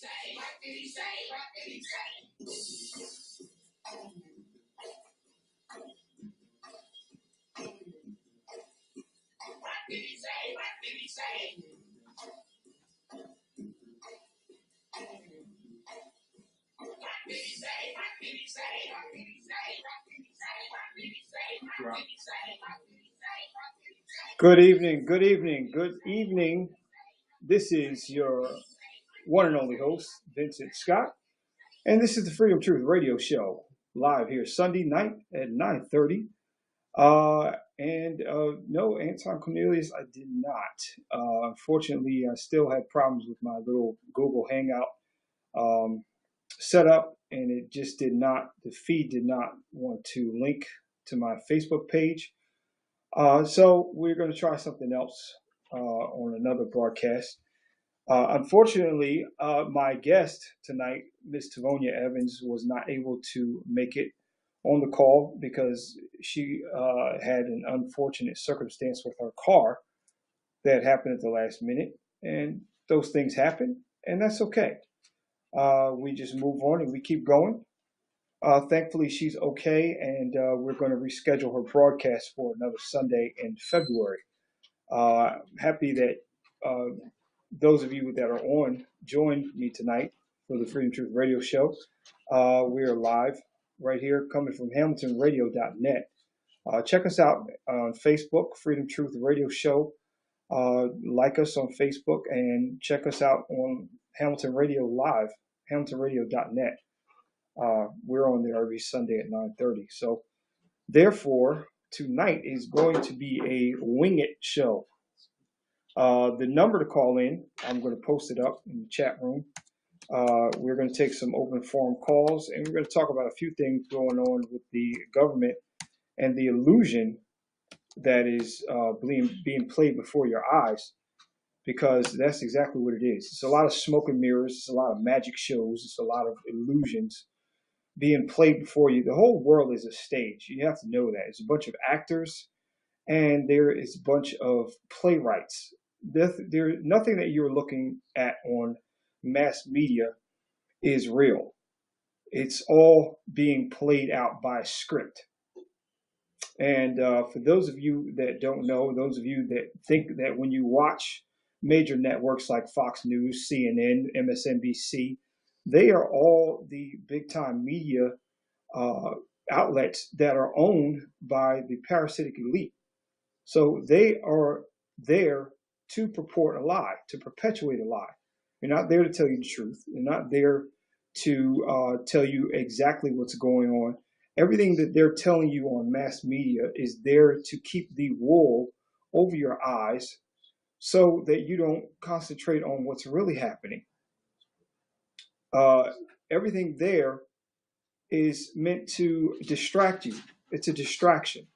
say? What did he say? What did he say? What did he say? What did he say? What did he say? What did he say? What did he say? What did he say? What did he say? What did he say? What did he say? What did he say? Good evening, good evening, good evening. This is your one and only host, Vincent Scott, and this is the Freedom Truth Radio Show, live here Sunday night at 9:30. No, Anton Cornelius, I did not. Unfortunately, I still had problems with my little Google Hangout set up, and it just did not, the feed did not want to link to my Facebook page. So we're going to try something else on another broadcast. Unfortunately, my guest tonight, Ms. Tavonia Evans, was not able to make it on the call because she had an unfortunate circumstance with her car that happened at the last minute. And those things happen, and that's okay. We just move on and we keep going. Thankfully, she's okay, and we're going to reschedule her broadcast for another Sunday in February. Happy that those of you that are on joined me tonight for the Freedom Truth Radio Show. We are live right here coming from HamiltonRadio.net. Check us out on Facebook, Freedom Truth Radio Show. Like us on Facebook and check us out on Hamilton Radio Live, HamiltonRadio.net. We're on there every Sunday at 9:30. So therefore, tonight is going to be a wing it show. The number to call in, I'm going to post it up in the chat room. We're going to take some open forum calls, and we're going to talk about a few things going on with the government and the illusion that is being played before your eyes, because that's exactly what it is. It's a lot of smoke and mirrors. It's a lot of magic shows. It's a lot of illusions being played before you. The whole world is a stage. You have to know that. It's a bunch of actors, and there is a bunch of playwrights. There's nothing that you're looking at on mass media is real. It's all being played out by a script. And for those of you that don't know, those of you that think that when you watch major networks like Fox News, CNN, MSNBC, they are all the big-time media outlets that are owned by the parasitic elite. So they are there to purport a lie, to perpetuate a lie. They're not there to tell you the truth. They're not there to tell you exactly what's going on. Everything that they're telling you on mass media is there to keep the wool over your eyes so that you don't concentrate on what's really happening. Everything there is meant to distract you. It's a distraction.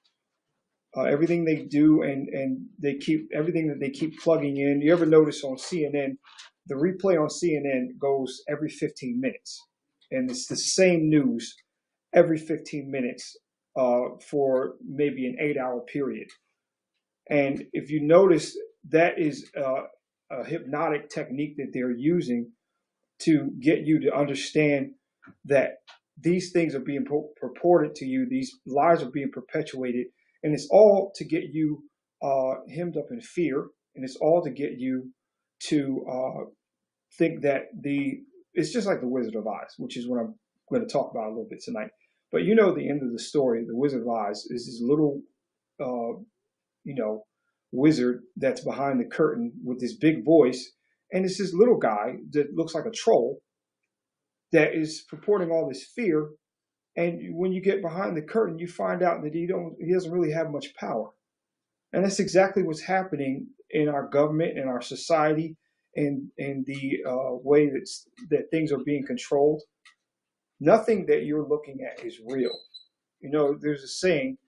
Everything they do, and they keep everything that they keep plugging in. You ever notice on CNN, the replay on CNN goes every 15 minutes, and it's the same news every 15 minutes for maybe an 8-hour period. And if you notice, that is a hypnotic technique that they're using to get you to understand that these things are being purported to you, these lies are being perpetuated, and it's all to get you hemmed up in fear, and it's all to get you to think that it's just like the Wizard of Oz, which is what I'm going to talk about a little bit tonight. But you know the end of the story, the Wizard of Oz is this little, wizard that's behind the curtain with this big voice, and it's this little guy that looks like a troll that is purporting all this fear. And when you get behind the curtain, you find out that he doesn't really have much power. And that's exactly what's happening in our government, in our society, and in the way that things are being controlled. Nothing that you're looking at is real. You know, there's a saying,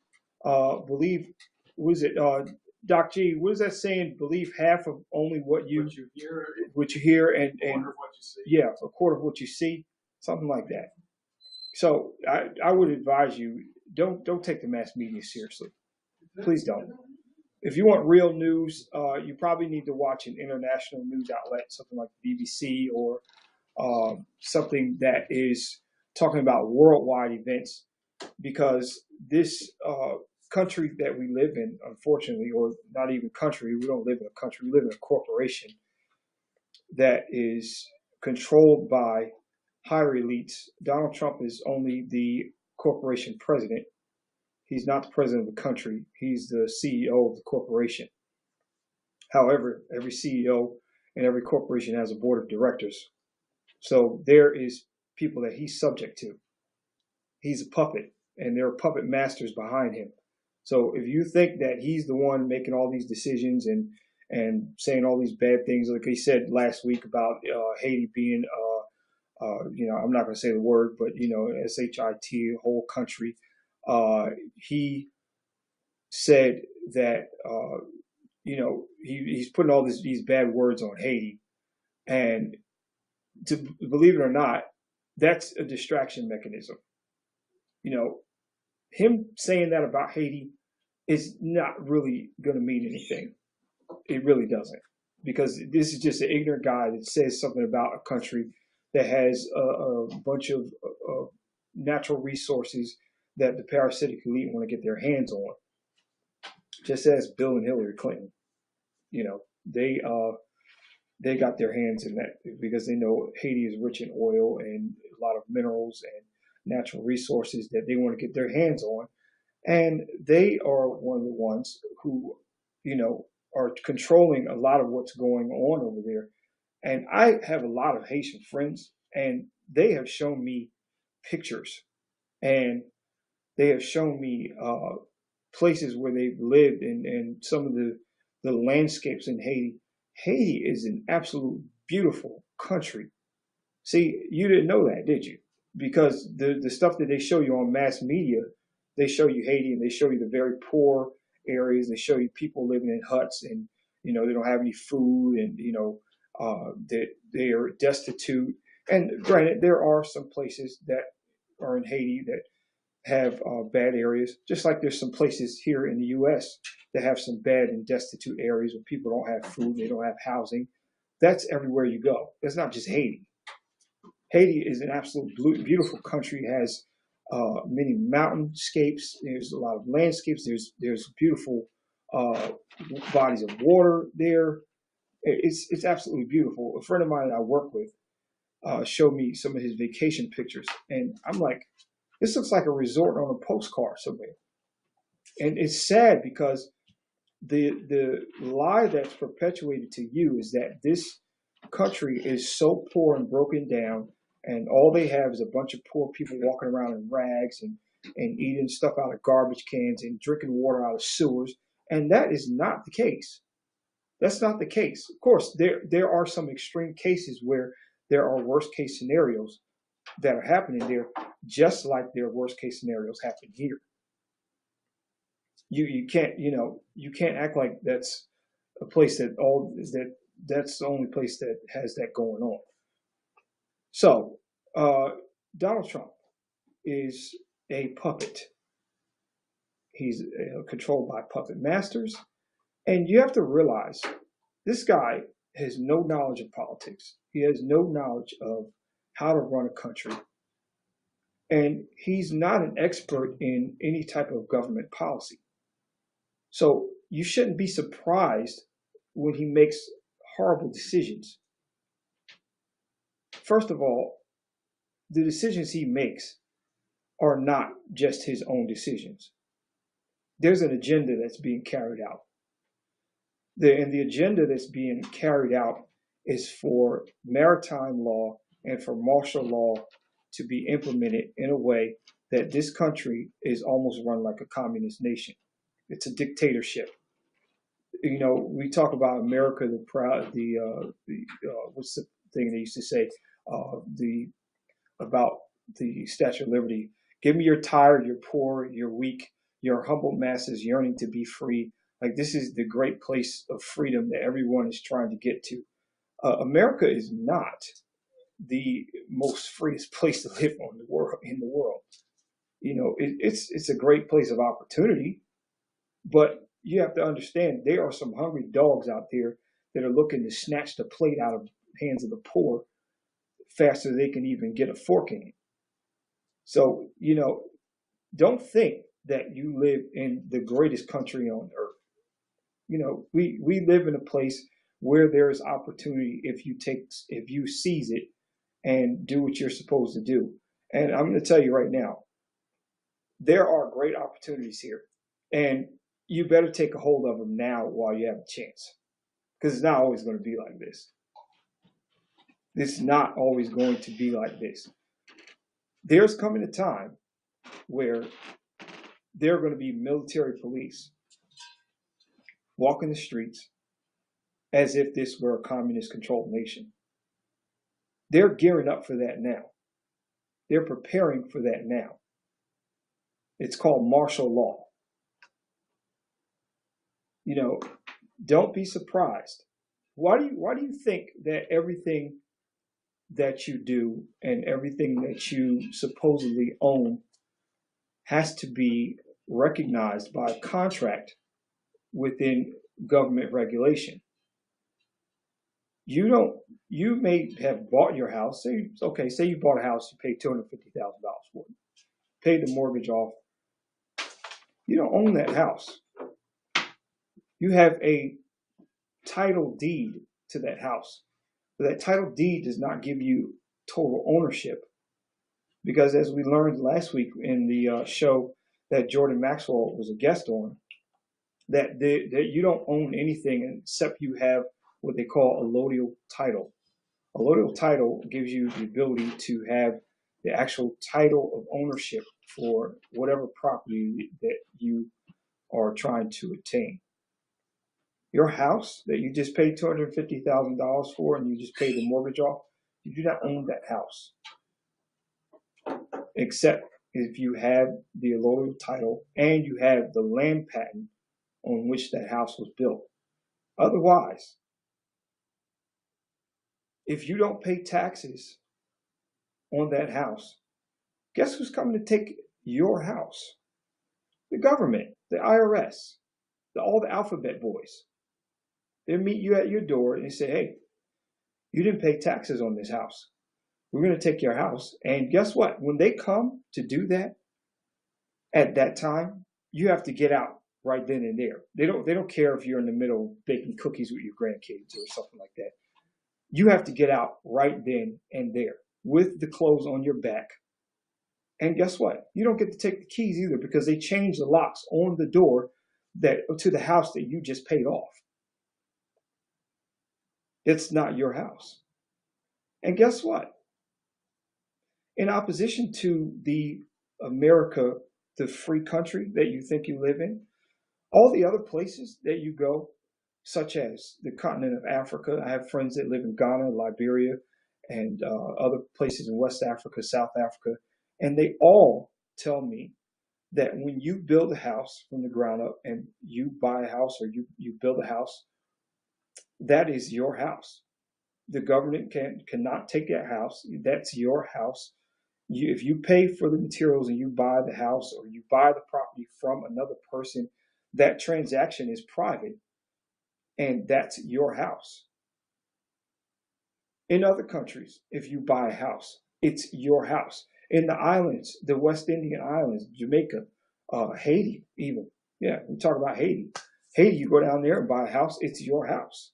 Doc G, what is that saying? Believe half of only what you hear, and a quarter of what you see. Yeah, a quarter of what you see, something like that. So I would advise you, don't take the mass media seriously. Please don't. If you want real news, you probably need to watch an international news outlet, something like the BBC or something that is talking about worldwide events, because this country that we live in, unfortunately, or not even country, we don't live in a country, we live in a corporation that is controlled by higher elites. Donald Trump is only the corporation president. He's not the president of the country. He's the CEO of the corporation. However, every CEO and every corporation has a board of directors. So there is people that he's subject to. He's a puppet, and there are puppet masters behind him. So if you think that he's the one making all these decisions and saying all these bad things, like he said last week about Haiti being, I'm not going to say the word, but SHIT, whole country. He said that he's putting all these bad words on Haiti, and to believe it or not, that's a distraction mechanism. Him saying that about Haiti is not really going to mean anything. It really doesn't, because this is just an ignorant guy that says something about a country that has a bunch of natural resources that the parasitic elite want to get their hands on. Just as Bill and Hillary Clinton, they got their hands in that because they know Haiti is rich in oil and a lot of minerals and natural resources that they want to get their hands on. And they are one of the ones who, are controlling a lot of what's going on over there. And I have a lot of Haitian friends, and they have shown me pictures, and they have shown me places where they've lived, and some of the landscapes in Haiti. Haiti is an absolute beautiful country. See, you didn't know that, did you? Because the stuff that they show you on mass media, they show you Haiti and they show you the very poor areas. They show you people living in huts, and they don't have any food, and that they are destitute. And granted, there are some places that are in Haiti that have bad areas, just like there's some places here in the U.S. that have some bad and destitute areas where people don't have food, they don't have housing. That's everywhere you go. That's not just Haiti. Haiti is an absolute beautiful country. It has many mountainscapes. There's a lot of landscapes. There's beautiful bodies of water there. It's absolutely beautiful. A friend of mine that I work with showed me some of his vacation pictures, and I'm like, this looks like a resort on a postcard somewhere. And it's sad because the lie that's perpetuated to you is that this country is so poor and broken down, and all they have is a bunch of poor people walking around in rags and eating stuff out of garbage cans and drinking water out of sewers. And that is not the case. That's not the case. Of course, there are some extreme cases where there are worst case scenarios that are happening there, just like there are worst case scenarios happening here. You can't act like that's a place that's the only place that has that going on. So Donald Trump is a puppet. He's controlled by puppet masters, and you have to realize this guy has no knowledge of politics. He has no knowledge of how to run a country, and he's not an expert in any type of government policy. So you shouldn't be surprised when he makes horrible decisions. First of all, the decisions he makes are not just his own decisions. There's an agenda that's being carried out. And the agenda that's being carried out is for maritime law and for martial law to be implemented in a way that this country is almost run like a communist nation. It's a dictatorship. We talk about America, what's the thing they used to say, about the Statue of Liberty. Give me you're tired, you're poor, you're weak, your humble masses yearning to be free. Like, this is the great place of freedom that everyone is trying to get to. America is not the most freest place to live in the world. It's a great place of opportunity, but you have to understand there are some hungry dogs out there that are looking to snatch the plate out of the hands of the poor faster than they can even get a fork in it. So, don't think that you live in the greatest country on earth. We live in a place where there is opportunity if you seize it and do what you're supposed to do. And I'm going to tell you right now, there are great opportunities here, and you better take a hold of them now while you have a chance, because it's not always going to be like this. It's not always going to be like this. There's coming a time where there are going to be military police walking the streets as if this were a communist controlled nation. They're gearing up for that now. They're preparing for that now. It's called martial law. Don't be surprised. Why do you think that everything that you do and everything that you supposedly own has to be recognized by a contract within government regulation? You may have bought your house. Say you bought a house, you paid $250,000 for it, paid the mortgage off. You don't own that house. You have a title deed to that house. But that title deed does not give you total ownership, because as we learned last week in the show that Jordan Maxwell was a guest on, that you don't own anything except you have what they call a allodial title. A allodial title gives you the ability to have the actual title of ownership for whatever property that you are trying to attain. Your house that you just paid $250,000 for and you just paid the mortgage off, you do not own that house, except if you have the allodial title and you have the land patent on which that house was built. Otherwise, if you don't pay taxes on that house, guess who's coming to take your house? The government, the IRS, all the alphabet boys. They'll meet you at your door and say, hey, you didn't pay taxes on this house. We're going to take your house. And guess what? When they come to do that, at that time, you have to get out right then and there. They don't care if you're in the middle baking cookies with your grandkids or something like that. You have to get out right then and there with the clothes on your back. And guess what? You don't get to take the keys either, because they change the locks on the door to the house that you just paid off. It's not your house. And guess what? In opposition to the America, the free country that you think you live in, all the other places that you go, such as the continent of Africa. I have friends that live in Ghana, Liberia, and other places in West Africa, South Africa, and they all tell me that when you build a house from the ground up and you buy a house or you build a house, that is your house. The government cannot take that house. That's your house. If you pay for the materials and you buy the house or you buy the property from another person, that transaction is private, and that's your house. In other countries, if you buy a house, it's your house. In the islands, the West Indian Islands, Jamaica, Haiti even. Yeah, we talk about Haiti. Haiti, you go down there and buy a house, it's your house.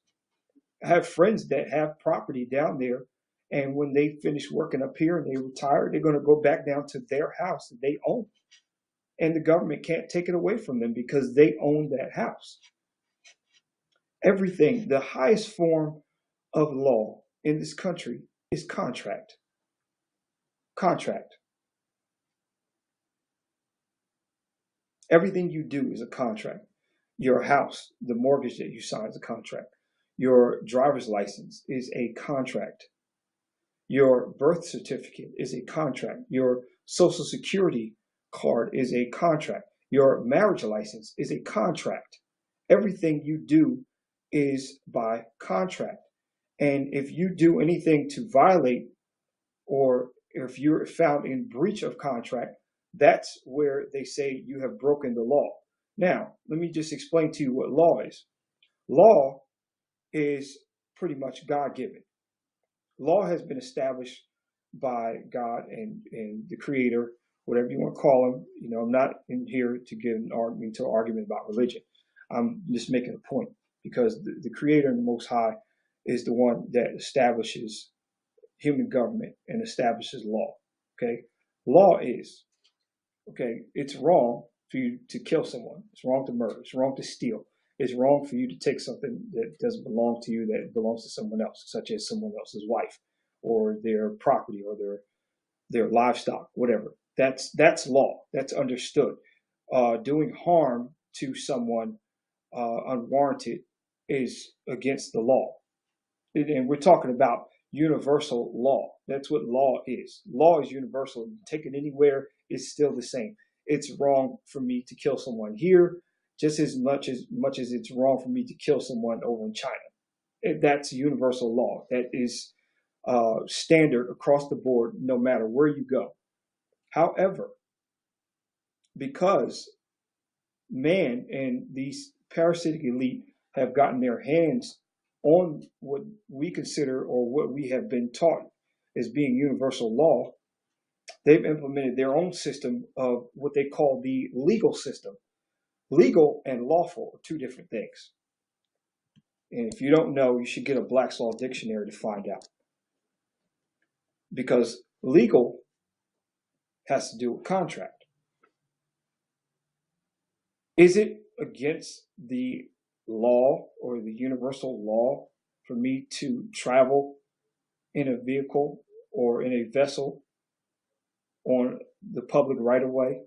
I have friends that have property down there, and when they finish working up here and they retire, they're going to go back down to their house that they own. And the government can't take it away from them because they own that house. Everything, the highest form of law in this country is contract. Contract. Everything you do is a contract. Your house, the mortgage that you sign is a contract. Your driver's license is a contract. Your birth certificate is a contract. Your social security card is a contract. Your marriage license is a contract. Everything you do is by contract. And if you do anything to violate, or if you're found in breach of contract, that's where they say you have broken the law. Now, let me just explain to you what law is. Law is pretty much God-given. Law has been established by God and the Creator, whatever you want to call him. I'm not in here to get into an argument about religion. I'm just making a point because the Creator and the Most High is the one that establishes human government and establishes law. Okay, law is it's wrong for you to kill someone. It's wrong to murder. It's wrong to steal. It's wrong for you to take something that doesn't belong to you, that belongs to someone else, such as someone else's wife or their property or their livestock, whatever. That's law. That's understood. Doing harm to someone unwarranted is against the law. And we're talking about universal law. That's what law is. Law is universal. You take it anywhere, it's still the same. It's wrong for me to kill someone here, just as much as it's wrong for me to kill someone over in China. That's universal law. That is standard across the board, no matter where you go. However, because man and these parasitic elite have gotten their hands on what we consider or what we have been taught as being universal law, they've implemented their own system of what they call the legal system. Legal and lawful are two different things. And if you don't know, you should get a Black's Law Dictionary to find out. Because legal has to do with contract. Is it against the law or the universal law for me to travel in a vehicle or in a vessel on the public right-of-way,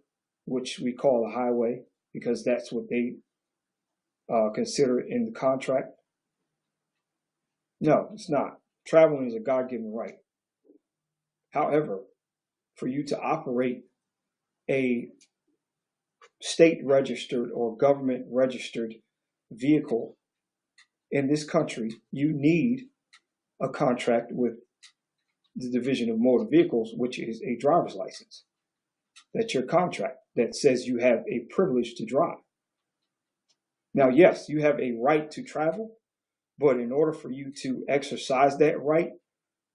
which we call a highway, because that's what they consider in the contract? No, it's not. Traveling is a God-given right. However, for you to operate a state-registered or government-registered vehicle in this country, you need a contract with the Division of Motor Vehicles, which is a driver's license. That's your contract that says you have a privilege to drive. Now, yes, you have a right to travel, but in order for you to exercise that right,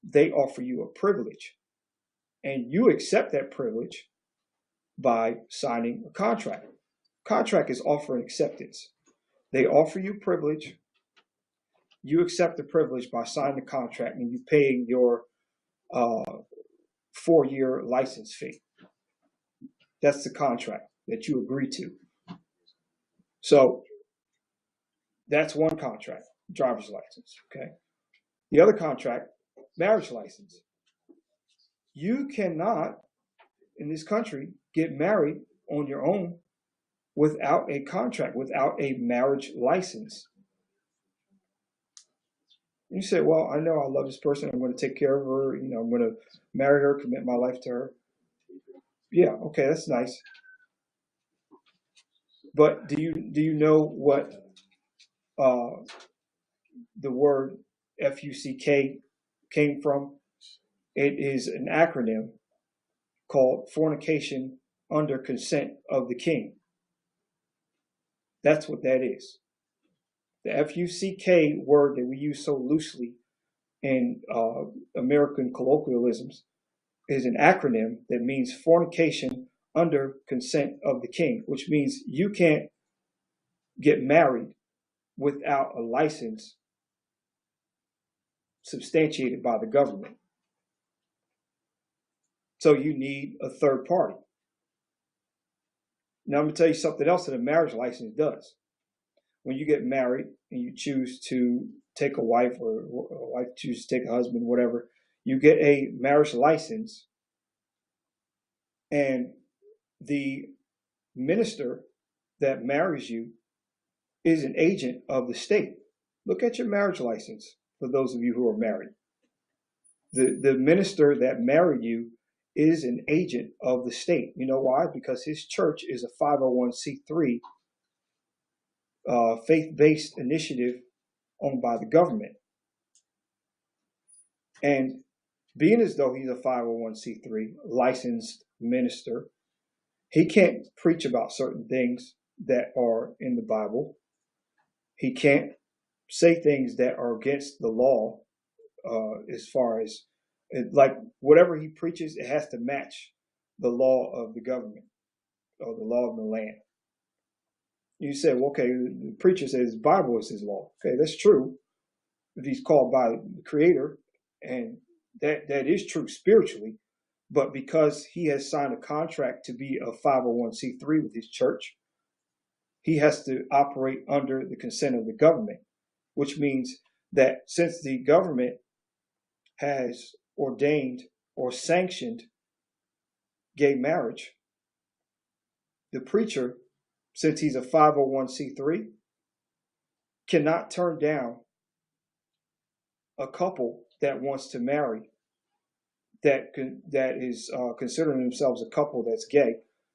they offer you a privilege. And you accept that privilege by signing a contract. Contract is offer and acceptance. They offer you privilege. You accept the privilege by signing the contract and you paying your 4-year license fee. That's the contract that you agree to. So that's one contract, driver's license. Okay. The other contract, marriage license. You cannot, in this country, get married on your own without a contract, without a marriage license. You say, well, I know I love this person. I'm going to take care of her. I'm going to marry her, commit my life to her. Yeah, okay, that's nice. But do you know what the word FUCK came from? It is an acronym called fornication under consent of the king. That's what that is. The FUCK word that we use so loosely in American colloquialisms is an acronym that means fornication under consent of the king, which means you can't get married without a license substantiated by the government. So you need a third party. Now I'm going to tell you something else that a marriage license does. When you get married and you choose to take a wife or a wife chooses to take a husband, whatever, you get a marriage license, and the minister that marries you is an agent of the state. Look at your marriage license for those of you who are married. The minister that married you is an agent of the state. You know why? Because his church is a 501c3 faith-based initiative owned by the government. And being as though he's a 501c3 licensed minister, he can't preach about certain things that are in the Bible. He can't say things that are against the law as far as Like whatever he preaches, it has to match the law of the government or the law of the land. You say, well, okay, the preacher says the Bible is his law. Okay, that's true if he's called by the Creator, and that is true spiritually. But because he has signed a contract to be a 501c3 with his church, he has to operate under the consent of the government, which means that since the government has ordained or sanctioned gay marriage, the preacher, since he's a 501c3, cannot turn down a couple that wants to marry, that is considering themselves a couple that's gay,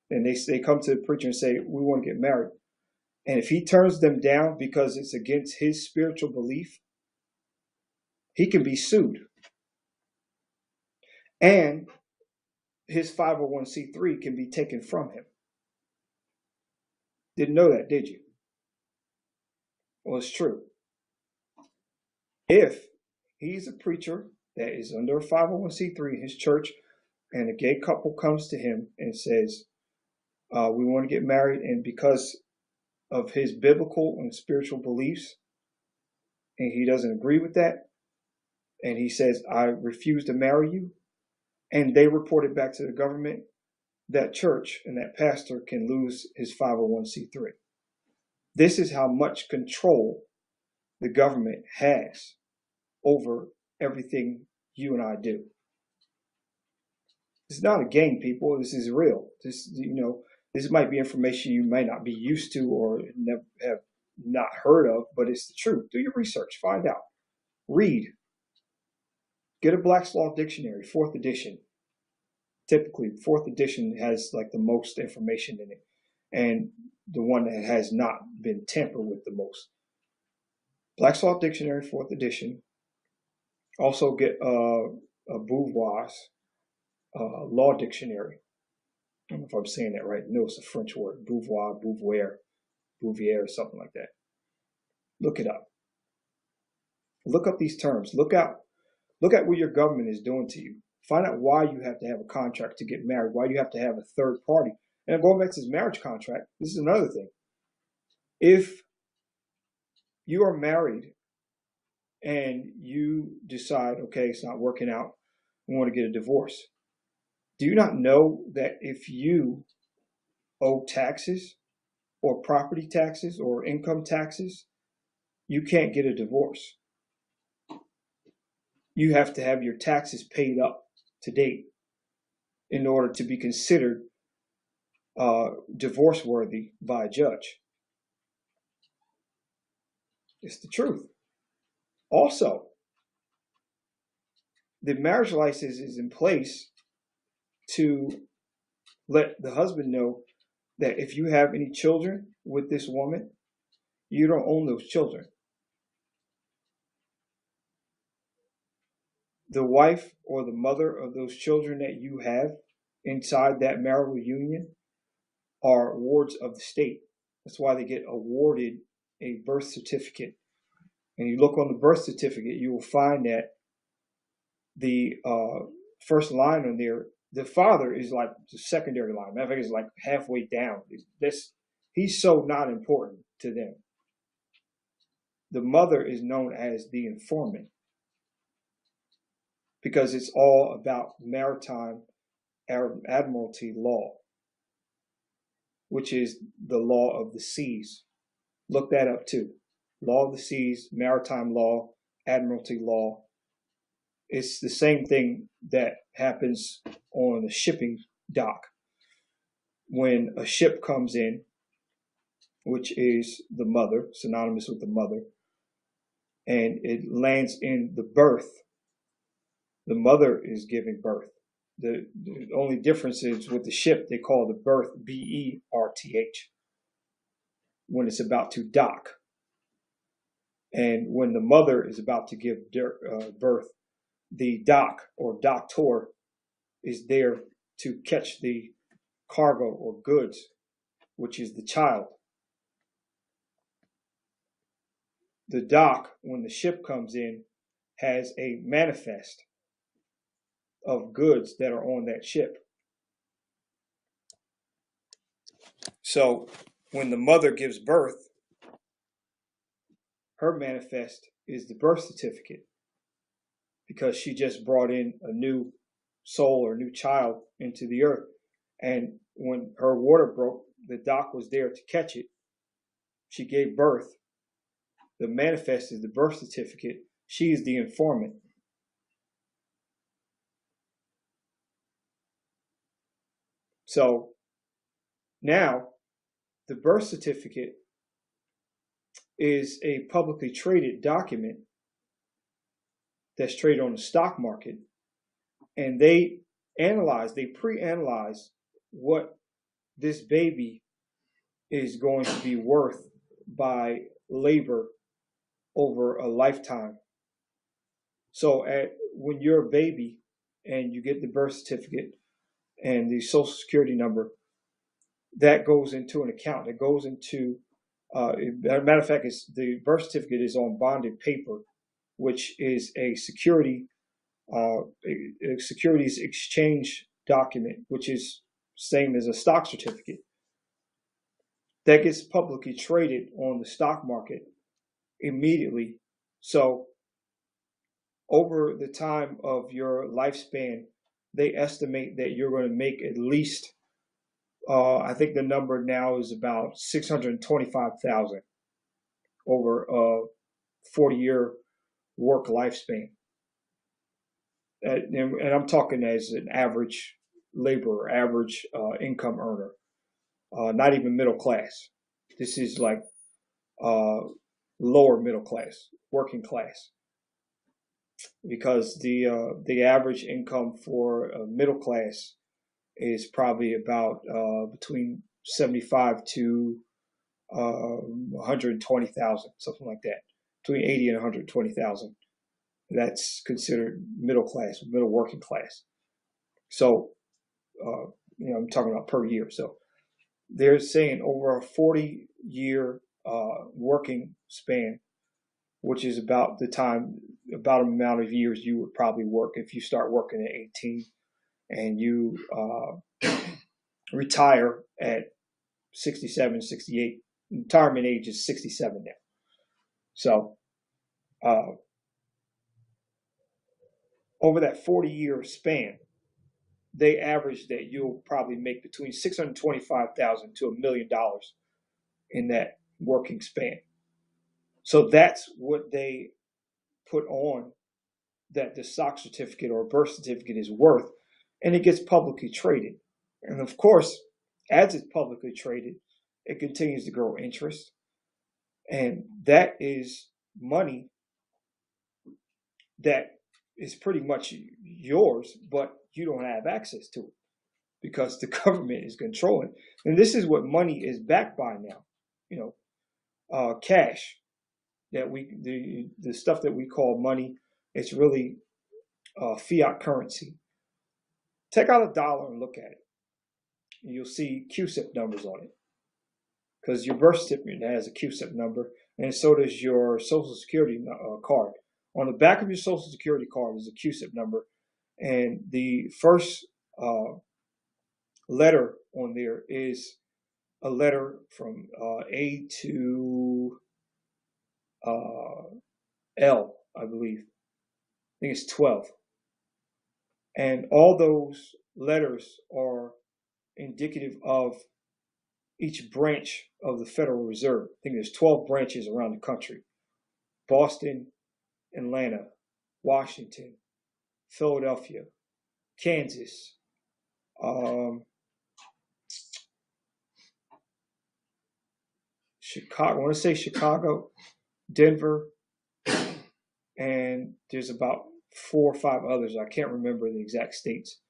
and they come to the preacher and say, we want to get married. And if he turns them down because it's against his spiritual belief, he can be sued. And his 501c3 can be taken from him. Didn't know that, did you? Well, it's true. If he's a preacher that is under a 501c3 in his church, and a gay couple comes to him and says, we want to get married, and because of his biblical and spiritual beliefs, and he doesn't agree with that, and he says, I refuse to marry you, and they report it back to the government, that church and that pastor can lose his 501c3. This is how much control the government has over everything you and I do. It's not a game, people. This is real. This might be information you might not be used to or never have not heard of, but it's the truth. Do your research, find out, read, get a Black's Law Dictionary, 4th edition. Typically, 4th edition has like the most information in it, and the one that has not been tampered with the most. Black's Law Dictionary, 4th edition. Also get a Beauvoir's Law Dictionary. I don't know if I'm saying that right. No, it's a French word. Beauvoir, Bouvier, or something like that. Look it up. Look up these terms. Look at what your government is doing to you. Find out why you have to have a contract to get married, why you have to have a third party. And going back to this marriage contract, this is another thing. If you are married and you decide, okay, it's not working out, we want to get a divorce, do you not know that if you owe taxes or property taxes or income taxes, you can't get a divorce? You have to have your taxes paid up to date in order to be considered divorce worthy by a judge. It's the truth. Also, the marriage license is in place to let the husband know that if you have any children with this woman, you don't own those children. The wife or the mother of those children that you have inside that marital union are wards of the state. That's why they get awarded a birth certificate. And you look on the birth certificate, you will find that the first line on there, the father is like the secondary line. Matter of fact, it's like halfway down. He's so not important to them. The mother is known as the informant because it's all about maritime admiralty law, which is the law of the seas. Look that up too. Law of the seas, maritime law, admiralty law. It's the same thing that happens on a shipping dock. When a ship comes in, which is the mother, synonymous with the mother, and it lands in the berth, the mother is giving birth. The only difference is with the ship, they call the berth B-E-R-T-H when it's about to dock. And when the mother is about to give birth, the dock or doctor is there to catch the cargo or goods, which is the child. The dock, when the ship comes in, has a manifest. of goods that are on that ship. So when the mother gives birth, her manifest is the birth certificate because she just brought in a new soul or new child into the earth. And when her water broke, the doc was there to catch it. She gave birth. The manifest is the birth certificate. She is the informant. So now the birth certificate is a publicly traded document that's traded on the stock market. And they pre-analyze what this baby is going to be worth by labor over a lifetime. So when you're a baby and you get the birth certificate and the social security number, that goes into an account. It goes into, as a matter of fact, the birth certificate is on bonded paper, which is a securities exchange document, which is same as a stock certificate. That gets publicly traded on the stock market immediately. So over the time of your lifespan, they estimate that you're going to make at least, I think the number now is about 625,000 over a 40-year work lifespan. And I'm talking as an average laborer, average income earner, not even middle class. This is like lower middle class, working class, because the average income for middle class is probably about between 75 to 120,000, something like that, between 80 and 120,000. That's considered middle class, middle working class. So, I'm talking about per year. So they're saying over a 40-year working span, which is about about the amount of years you would probably work if you start working at 18 and you retire at 67, 68. Retirement age is 67 now. So over that 40-year span, they average that you'll probably make between $625,000 to $1 million in that working span. So that's what they put on that the stock certificate or birth certificate is worth, and it gets publicly traded. And of course, as it's publicly traded, it continues to grow interest. And that is money that is pretty much yours, but you don't have access to it because the government is controlling. And this is what money is backed by now. Cash that the stuff that we call money, it's really fiat currency. Take out a dollar and look at it. And you'll see CUSIP numbers on it because your birth certificate has a CUSIP number, and so does your Social Security card. On the back of your Social Security card is a CUSIP number, and the first letter on there is a letter from A to L, I believe. I think it's 12. And all those letters are indicative of each branch of the Federal Reserve. I think there's 12 branches around the country: Boston, Atlanta, Washington, Philadelphia, Kansas, Chicago. I want to say Chicago, Denver, and there's about 4 or 5 others. I can't remember the exact states.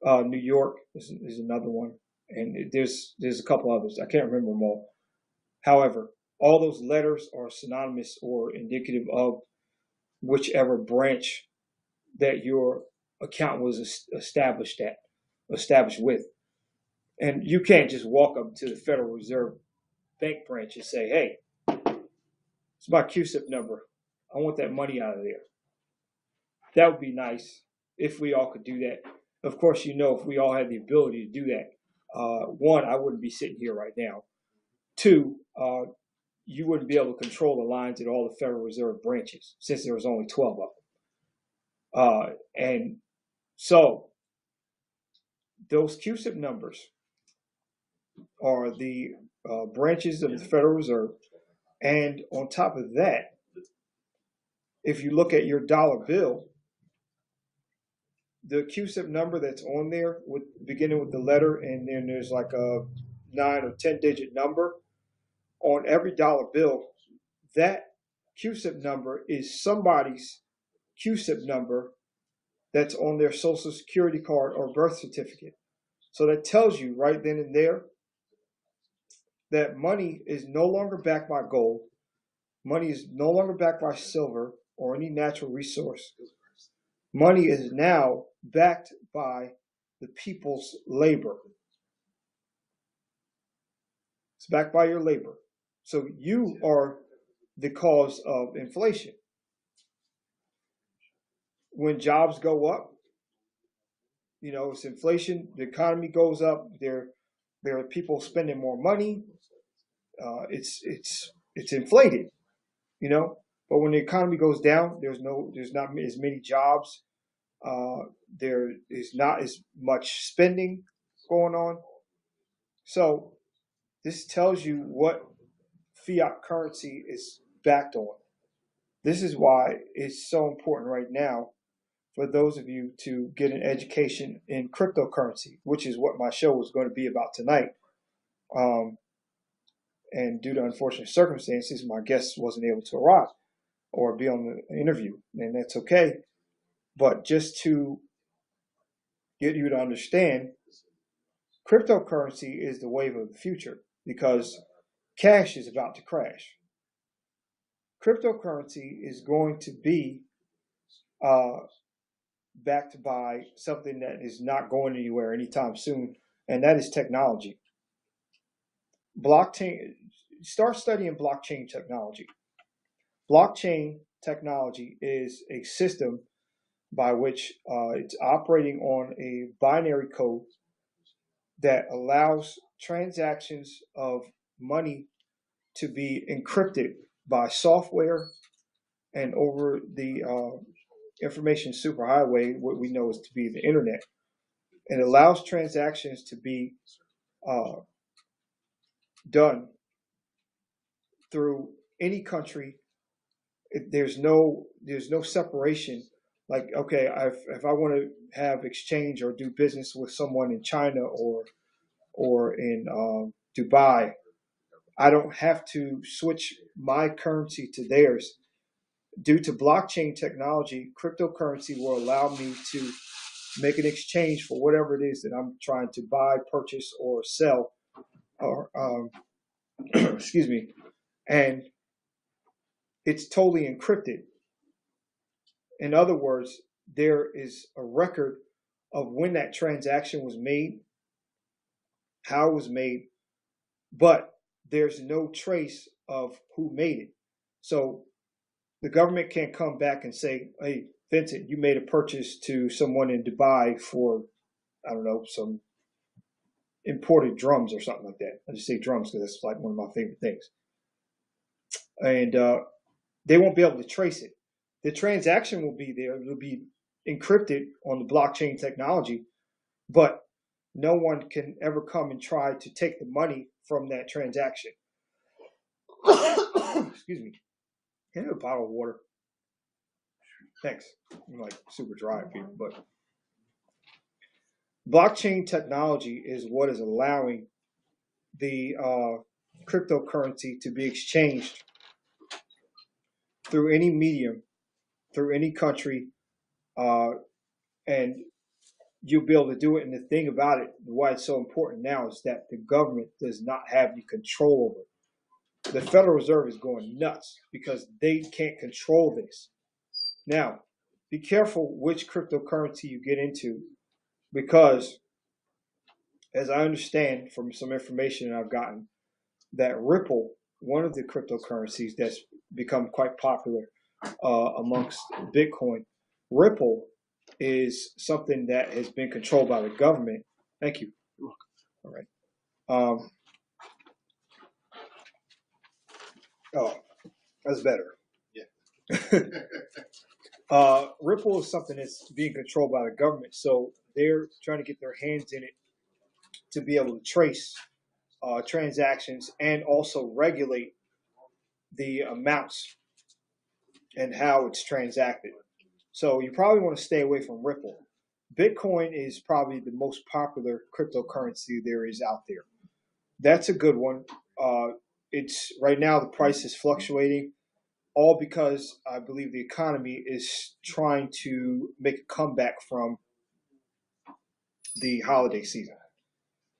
New York is another one, and there's a couple others. I can't remember them all. However, all those letters are synonymous or indicative of whichever branch that your account was established with. And you can't just walk up to the Federal Reserve Bank branch and say, "Hey, it's my CUSIP number. I want that money out of there." That would be nice, if we all could do that. Of course, if we all had the ability to do that, one, I wouldn't be sitting here right now. Two, you wouldn't be able to control the lines at all the Federal Reserve branches since there was only 12 of them. And so those CUSIP numbers are the branches of the Federal Reserve. And on top of that, if you look at your dollar bill, the CUSIP number that's on there, beginning with the letter, and then there's like a 9 or 10 digit number on every dollar bill. That CUSIP number is somebody's CUSIP number that's on their Social Security card or birth certificate. So that tells you right then and there that money is no longer backed by gold. Money is no longer backed by silver or any natural resource. Money is now backed by the people's labor. It's backed by your labor. So you are the cause of inflation. When jobs go up, it's inflation, the economy goes up, there are people spending more money. It's inflated, But when the economy goes down, there's not as many jobs. There is not as much spending going on. So this tells you what fiat currency is backed on. This is why it's so important right now for those of you to get an education in cryptocurrency, which is what my show was going to be about tonight. And due to unfortunate circumstances, my guest wasn't able to arrive or be on the interview, and that's okay. But just to get you to understand, cryptocurrency is the wave of the future because cash is about to crash. Cryptocurrency is going to be backed by something that is not going anywhere anytime soon, and that is technology. Blockchain. Start studying blockchain technology. Blockchain technology is a system by which it's operating on a binary code that allows transactions of money to be encrypted by software and over the information superhighway, what we know is to be the internet. It allows transactions to be done through any country. There's no separation. Like, okay, if I want to have exchange or do business with someone in China or in Dubai, I don't have to switch my currency to theirs. Due to blockchain technology, cryptocurrency will allow me to make an exchange for whatever it is that I'm trying to buy, purchase, or sell, or excuse me, and it's totally encrypted. In other words, there is a record of when that transaction was made, how it was made, but there's no trace of who made it. So the government can't come back and say, hey, Vincent, you made a purchase to someone in Dubai for, I don't know, some imported drums or something like that. I just say drums because that's like one of my favorite things. And they won't be able to trace it. The transaction will be there. It'll be encrypted on the blockchain technology, but no one can ever come and try to take the money from that transaction. Excuse me. Can I have a bottle of water? Thanks. I'm like super dry up here, but blockchain technology is what is allowing the cryptocurrency to be exchanged through any medium, through any country, and you'll be able to do it. And the thing about it, why it's so important now, is that the government does not have any control over it. The Federal Reserve is going nuts because they can't control this. Now, be careful which cryptocurrency you get into, because as I understand from some information that I've gotten, that Ripple, one of the cryptocurrencies that's become quite popular amongst Bitcoin, Ripple is something that has been controlled by the government. Thank you. All right. Um, oh, that's better. Yeah. Ripple is something that's being controlled by the government, so they're trying to get their hands in it to be able to trace transactions and also regulate the amounts and how it's transacted. So you probably want to stay away from Ripple. Bitcoin is probably the most popular cryptocurrency there is out there. That's a good one. It's right now the price is fluctuating, all because I believe the economy is trying to make a comeback from the holiday season.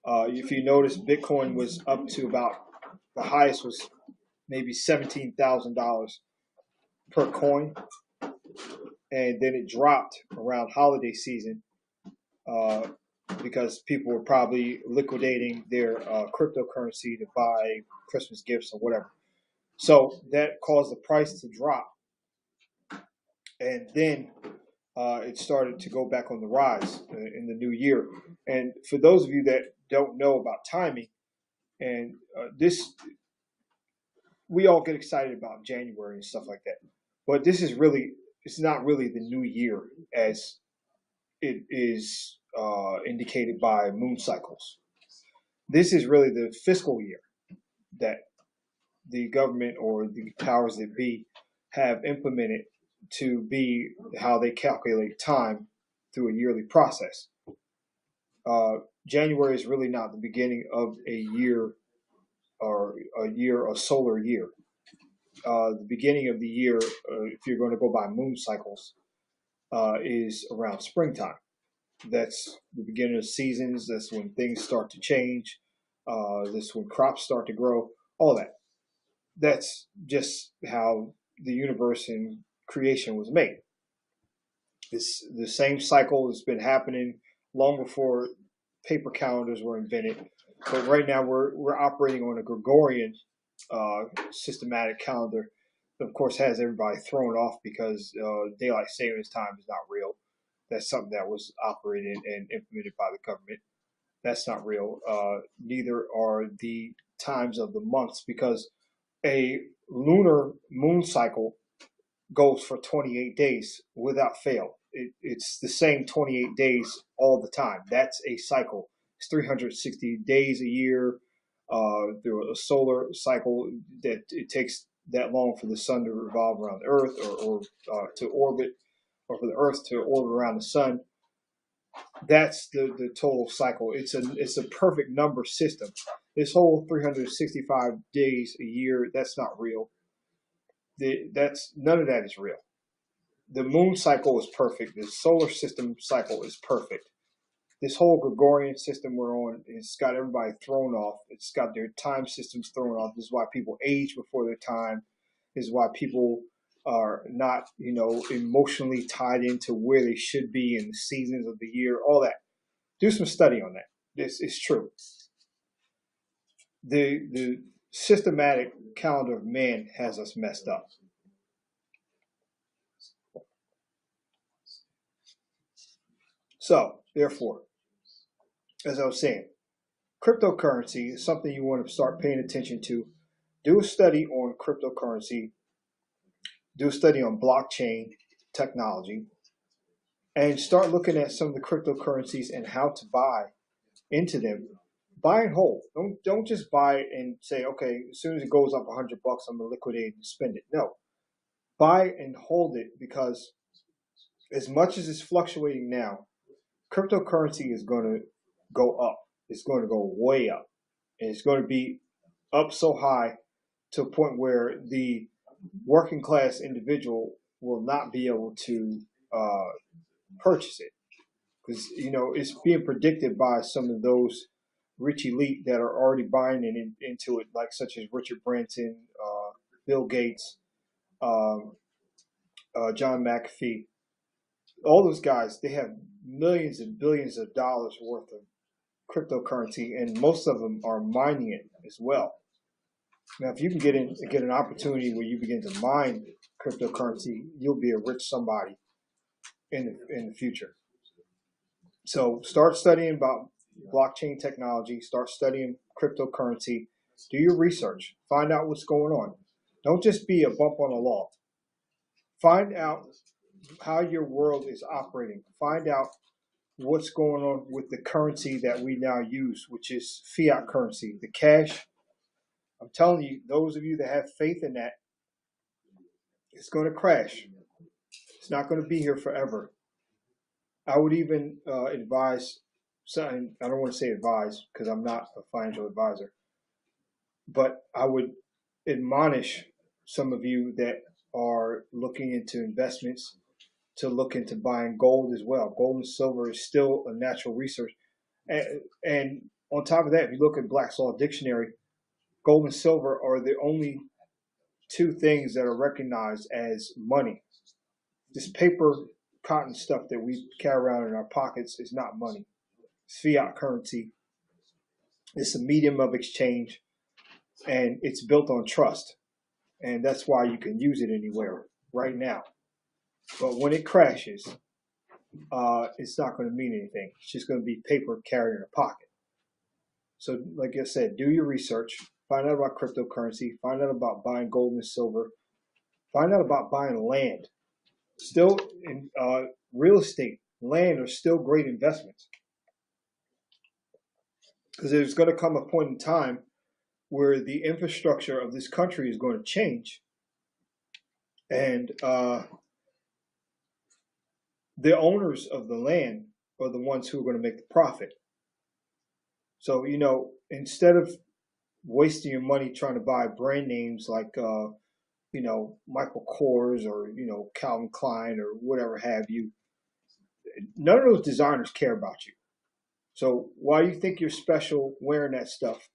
If you notice, Bitcoin was up to about the highest was maybe $17,000 per coin, and then it dropped around holiday season uh, because people were probably liquidating their cryptocurrency to buy Christmas gifts or whatever. So that caused the price to drop, and then it started to go back on the rise in the new year. And for those of you that don't know about timing, and this, we all get excited about January and stuff like that, but this is really, it's not really the new year as it is indicated by moon cycles. This is really the fiscal year that the government or the powers that be have implemented to be how they calculate time through a yearly process. January is really not the beginning of a year or a solar year. The beginning of the year, if you're going to go by moon cycles, is around springtime. That's the beginning of seasons. That's when things start to change. That's when crops start to grow. All that. That's just how the universe and creation was made. It's the same cycle has been happening long before paper calendars were invented. But right now we're operating on a Gregorian systematic calendar that, of course, has everybody thrown off because daylight savings time is not real. That's something that was operated and implemented by the government. That's not real. Neither are the times of the months because a lunar moon cycle goes for 28 days without fail. It's the same 28 days all the time. That's a cycle. It's 360 days a year. Through a solar cycle that it takes that long for the sun to revolve around the Earth or to orbit, or for the Earth to orbit around the sun. That's the total cycle. It's a perfect number system. This whole 365 days a year, that's not real. That's none of that is real. The moon cycle is perfect. The solar system cycle is perfect. This whole Gregorian system we're on, it's got everybody thrown off. It's got their time systems thrown off. This is why people age before their time. This is why people are not, emotionally tied into where they should be in the seasons of the year, all that. Do some study on that. This is true. The systematic calendar of man has us messed up. So, therefore, as I was saying, cryptocurrency is something you want to start paying attention to. Do a study on cryptocurrency, do a study on blockchain technology, and start looking at some of the cryptocurrencies and how to buy into them. Buy and hold. Don't just buy and say, okay, as soon as it goes up $100, I'm gonna liquidate and spend it. No, buy and hold it, because as much as it's fluctuating now, cryptocurrency is going to go up. It's going to go way up, and it's going to be up so high to a point where the working class individual will not be able to purchase it, because it's being predicted by some of those rich elite that are already buying into it, like such as Richard Branson, Bill Gates, John McAfee. All those guys, they have millions and billions of dollars worth of cryptocurrency, and most of them are mining it as well. Now, if you can get an opportunity where you begin to mine cryptocurrency, you'll be a rich somebody. in the future. So start studying about blockchain technology. Start studying cryptocurrency. Do your research. Find out what's going on. Don't just be a bump on the law. Find out how your world is operating. Find out what's going on with the currency that we now use, which is fiat currency, the cash. I'm telling you, those of you that have faith in that, it's going to crash. It's not going to be here forever. I would even advise, I don't want to say advise because I'm not a financial advisor, but I would admonish some of you that are looking into investments to look into buying gold as well. Gold and silver is still a natural resource. And on top of that, if you look at Black's Law Dictionary, gold and silver are the only two things that are recognized as money. This paper, cotton stuff that we carry around in our pockets is not money. It's fiat currency. It's a medium of exchange, and it's built on trust. And that's why you can use it anywhere right now. But when it crashes, it's not going to mean anything. It's just going to be paper carried in a pocket. So, like I said, do your research. Find out about cryptocurrency. Find out about buying gold and silver. Find out about buying land. Still, in real estate, land are still great investments. Because there's going to come a point in time where the infrastructure of this country is going to change. And the owners of the land are the ones who are going to make the profit. So, instead of wasting your money trying to buy brand names like, Michael Kors or, Calvin Klein or whatever have you, none of those designers care about you. So why do you think you're special wearing that stuff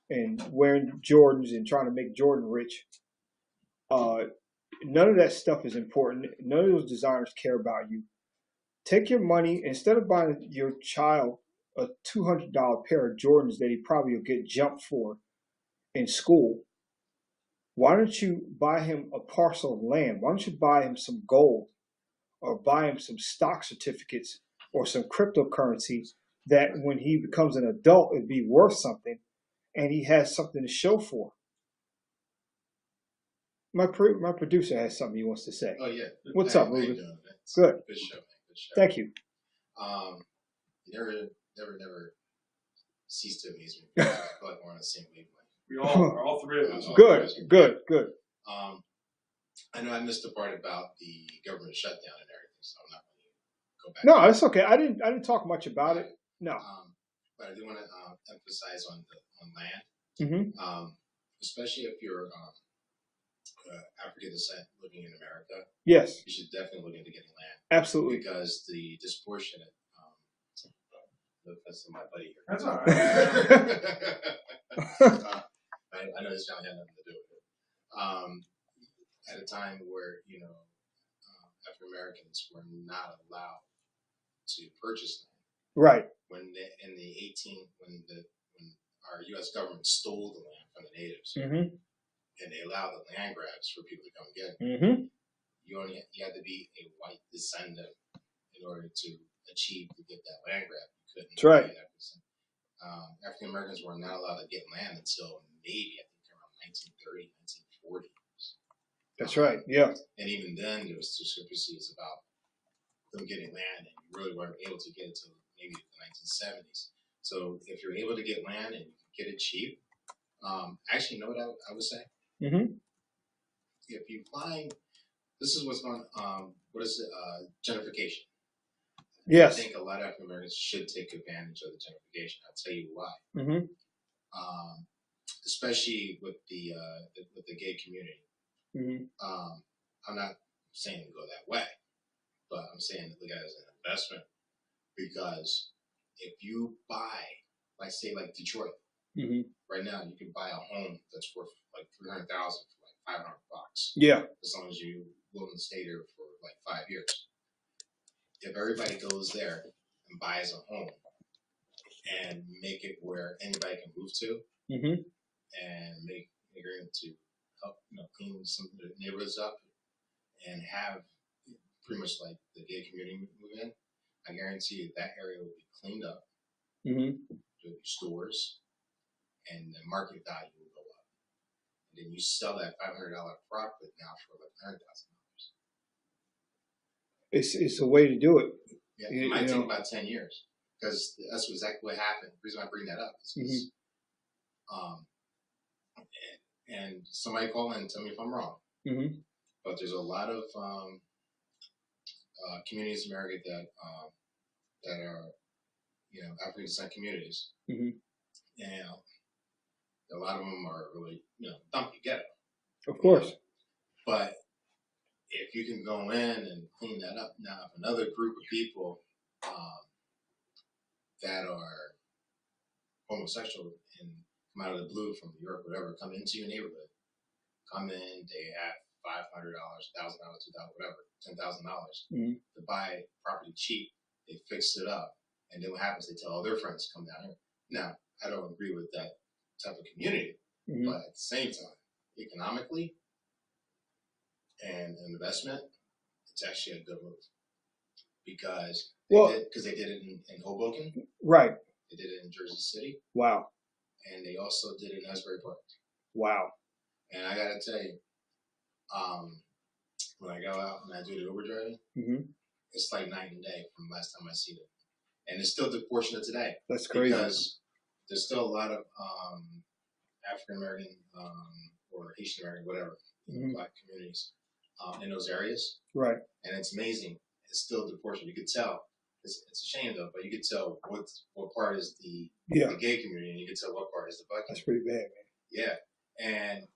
and wearing Jordans and trying to make Jordan rich? None of that stuff is important. None of those designers care about you. Take your money, instead of buying your child a $200 pair of Jordans that he probably will get jumped for in school, why don't you buy him a parcel of land? Why don't you buy him some gold or buy him some stock certificates or some cryptocurrency that when he becomes an adult, it'd be worth something and he has something to show for. My producer has something he wants to say. Oh, yeah. What's up, Ruben? Good. Good show, man. Good show. Thank you. You never cease to amaze me. I feel like we're on the same wavelength. We all three of us. Good. I know I missed the part about the government shutdown and everything, so I'm not going to go back. No, it's okay. I didn't talk much about it. No. But I do want to emphasize on land, especially if you're African descent living in America. Yes. You should definitely look into getting land. Absolutely. Because the disproportionate. That's my buddy here. That's all right. I know this family had nothing to do with it. At a time where African Americans were not allowed to purchase land. Right. When our U.S. government stole the land from the natives, and they allowed the land grabs for people to come get it. You had to be a white descendant in order to achieve to get that land grab. You couldn't. That's right. African Americans were not allowed to get land until maybe I think around 1930, 1940. That's right. Yeah. And even then, there was discrepancies about them getting land, and you really weren't able to get it until maybe the 1970s. So if you're able to get land and you can get it cheap, actually, you know what I would say? If you find, this is what's going on, what is it, gentrification. Yes. I think a lot of African Americans should take advantage of the gentrification. I'll tell you why. Especially with the gay community. I'm not saying to go that way, but I'm saying to look at it as an investment, because if you buy, like Detroit, right now you can buy a home that's worth like $300,000 for like $500. Yeah. As long as you live in the state here for like 5 years. If everybody goes there and buys a home and make it where anybody can move to, and make it to help clean some of the neighborhoods up and have pretty much like the gay community move in, I guarantee you that area will be cleaned up, Mm-hmm. there'll be stores, and the market value will go up. And then you sell that $500 product now for like $100,000. It's a way to do it. Yeah, it might take about 10 years because that's exactly what happened. The reason I bring that up is because, and somebody call in and tell me if I'm wrong, but there's a lot of communities in America that are, African descent communities, and a lot of them are really, dumpy ghetto. Of course. But if you can go in and clean that up, now if another group of people that are homosexual and come out of the blue from New York, whatever, come into your neighborhood, come in, they have $500, $1,000, $2,000, whatever, $10,000 to buy property cheap. They fixed it up, and then what happens? They tell all their friends to come down here. Now, I don't agree with that type of community, but at the same time, economically and investment, it's actually a good move because they did it in Hoboken, right? They did it in Jersey City, wow, and they also did it in Asbury Park, wow. And I gotta tell you, when I go out and I do the Uber driving, it's like night and day from last time I see it, and it's still the portion of today. That's crazy because there's still a lot of African American or Haitian American, whatever, black communities in those areas, right? And it's amazing. It's still the portion. You could tell. It's a shame though, but you could tell what part is the gay community, and you could tell what part is the black. That's pretty bad, man. Yeah, and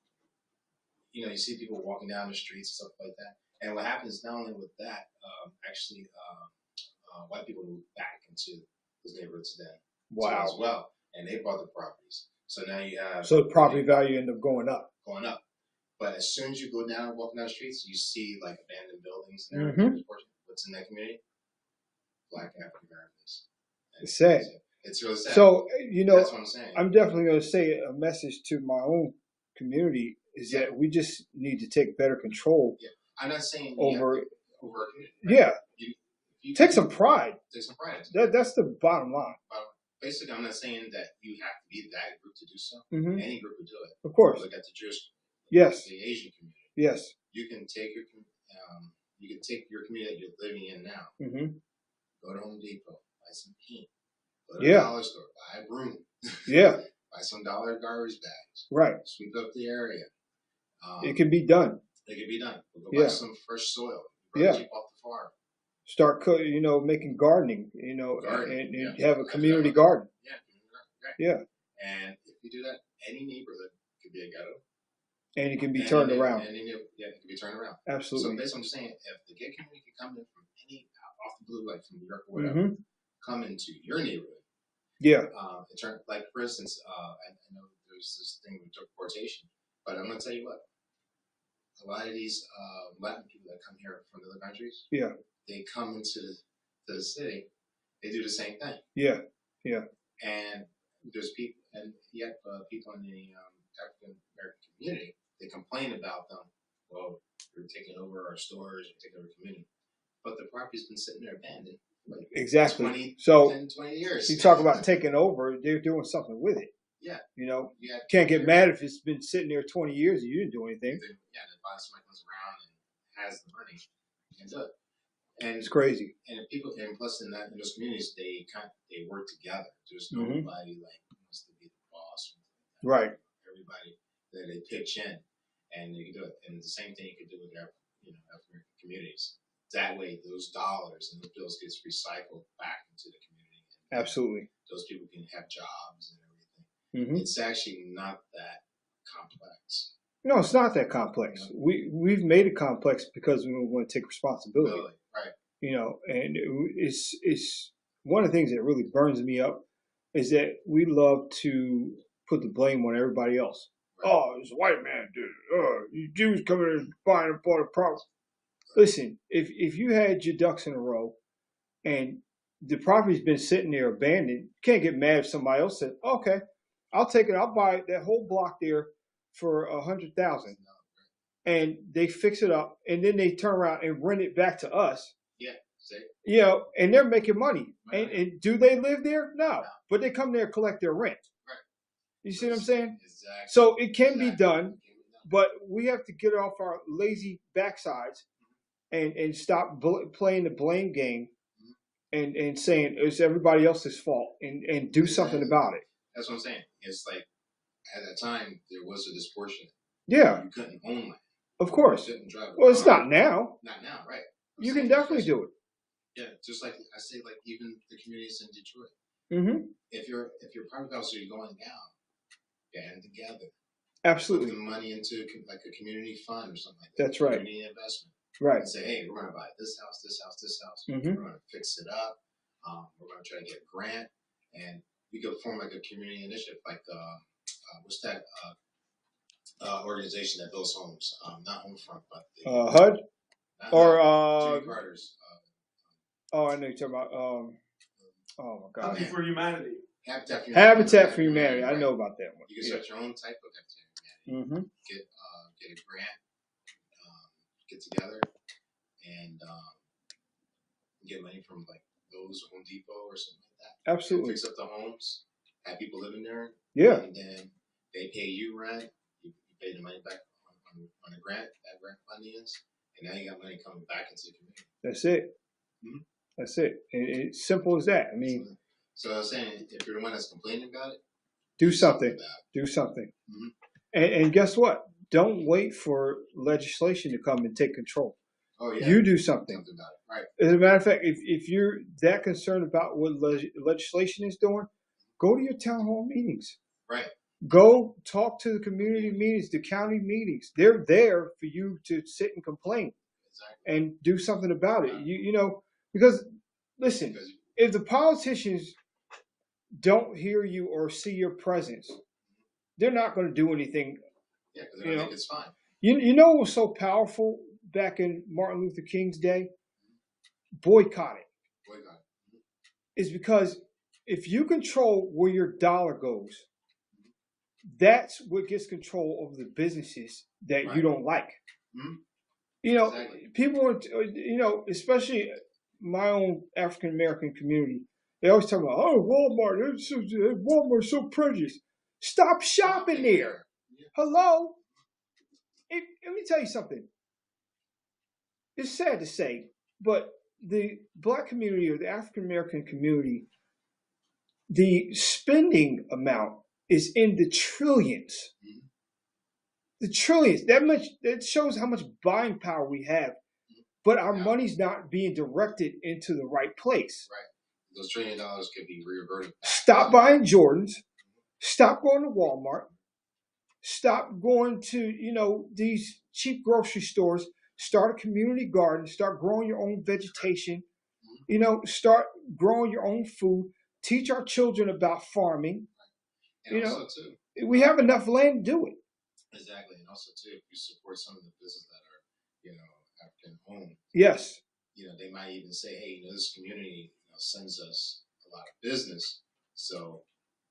you see people walking down the streets and stuff like that. And what happens not only with that, white people move back into those neighborhoods then. Wow. As well, and they bought the properties. So now you have. So the property value ended up going up. Going up. But as soon as you go down, walking down the streets, you see like abandoned buildings and everything. What's in that community? Black African Americans. It's sad. It's really sad. So, that's what I'm saying. I'm definitely going to say a message to my own community is that we just need to take better control. Yeah. I'm not saying over community. Yeah. You take some pride. Take some pride. That's the bottom line. Basically, I'm not saying that you have to be that group to do so. Any group would do it. Of course. Look at the Jewish community. Yes. The Asian community. Yes. You can take your community that you're living in now. Go to Home Depot, buy some paint. Go to the dollar store, buy a broom. Buy some dollar garbage bags. Right. Sweep up the area. It can be done. It can be done. Go buy some fresh soil. Cheap off the farm. Start making gardening, and have a community garden. Yeah. And if you do that, any neighborhood could be a ghetto. And it can be turned around. It can be turned around. Absolutely. So basically, I'm just saying, if the gay community can come in from any off the blue, like from New York or whatever, come into your neighborhood. Yeah. In terms, like for instance, I know there's this thing with deportation, but I'm gonna tell you what. A lot of these Latin people that come here from other countries, they come into the city, they do the same thing. Yeah. And there's people, and yet people in the African American community, they complain about them. Well, you're taking over our stores, you're taking over the community, but the property's been sitting there abandoned. Like exactly. 10, 20 years. You talk about taking over, they're doing something with it. Yeah. Can't get mad if it's been sitting there 20 years and you didn't do anything. Then somebody comes around and has the money and do it. And it's crazy. And people, and plus in those communities, they work together. There's nobody like who wants to be the boss. Right. Everybody that they pitch in, and you can do it. And the same thing you could do with African communities. That way, those dollars and those bills gets recycled back into the community. Absolutely. Those people can have jobs and everything. It's actually not that complex. No, it's not that complex. We've made it complex because we want to take responsibility. Really? Right. And it's one of the things that really burns me up is that we love to put the blame on everybody else. Right. Oh, it's a white man did it. Oh, you Jews coming in and buying up all the property. Listen, if you had your ducks in a row and the property's been sitting there abandoned, you can't get mad if somebody else said, okay, I'll take it. I'll buy that whole block there for $100,000. and they fix it up, and then they turn around and rent it back to us. Yeah. See? And they're making money. Right. And do they live there? No, but they come there and collect their rent. Right. You see what I'm saying? Exactly. So it can be done, but we have to get off our lazy backsides and stop playing the blame game and saying it's everybody else's fault and do something about it. That's what I'm saying. It's like at that time there was a disproportionate. Yeah. You couldn't own land. Of course. You couldn't drive well, it's not now. Not now, right? You can definitely do it. Yeah, just like I say, like even the communities in Detroit. Mm-hmm. If your private houses are going down, band together. Absolutely. Put the money into like a community fund or something like that. That's right. Community investment. Right. And say, hey, we're going to buy this house, this house, this house. Mm-hmm. We're going to fix it up. We're going to try to get a grant, and we could form like a community initiative, like what's that organization that builds homes? Not Homefront, but HUD or Jimmy Carter's. Oh, I know you're talking about. Oh my God. For Humanity. Habitat for Humanity. Right. I know about that one. You can start your own type of Habitat for Humanity. Mm-hmm. Get a grant, get together, and get money from like those Home Depot or something like that. Absolutely. Fix up the homes, have people living there. Yeah. And then they pay you rent. You pay the money back on a grant. That grant money is, and now you got money coming back into the community. That's it. Mm-hmm. That's it. It's simple as that. I mean. So I was saying, if you're the one that's complaining about it, do something. Do something. Mm-hmm. And guess what? Don't wait for legislation to come and take control. Oh, yeah. You do something. About it. Right. As a matter of fact, if you're that concerned about what legislation is doing, go to your town hall meetings. Right. Go talk to the community meetings, the county meetings. They're there for you to sit and complain. Exactly. And do something about it. You know, because listen, if the politicians don't hear you or see your presence, they're not going to do anything. Yeah, because they don't think it's fine. You know what was so powerful back in Martin Luther King's day? Boycotting. Is because if you control where your dollar goes, that's what gets control over the businesses that you don't like. Mm-hmm. You know, people, especially my own African American community, they always talk about, oh, Walmart, Walmart's so prejudiced. Stop shopping there. Yeah. Hello? Let me tell you something. It's sad to say, but the Black community or the African American community, the spending amount is in the trillions. Mm-hmm. The trillions. That shows how much buying power we have. But our money's not being directed into the right place. Right. Those $1 trillion could be reverted. Stop buying Jordans. Stop going to Walmart. Stop going to, these cheap grocery stores. Start a community garden. Start growing your own vegetation. Start growing your own food. Teach our children about farming. And also, too, we have enough land to do it. Exactly. And also, too, if you support some of the businesses that are, African owned. Yes. They might even say, hey, this community sends us a lot of business, so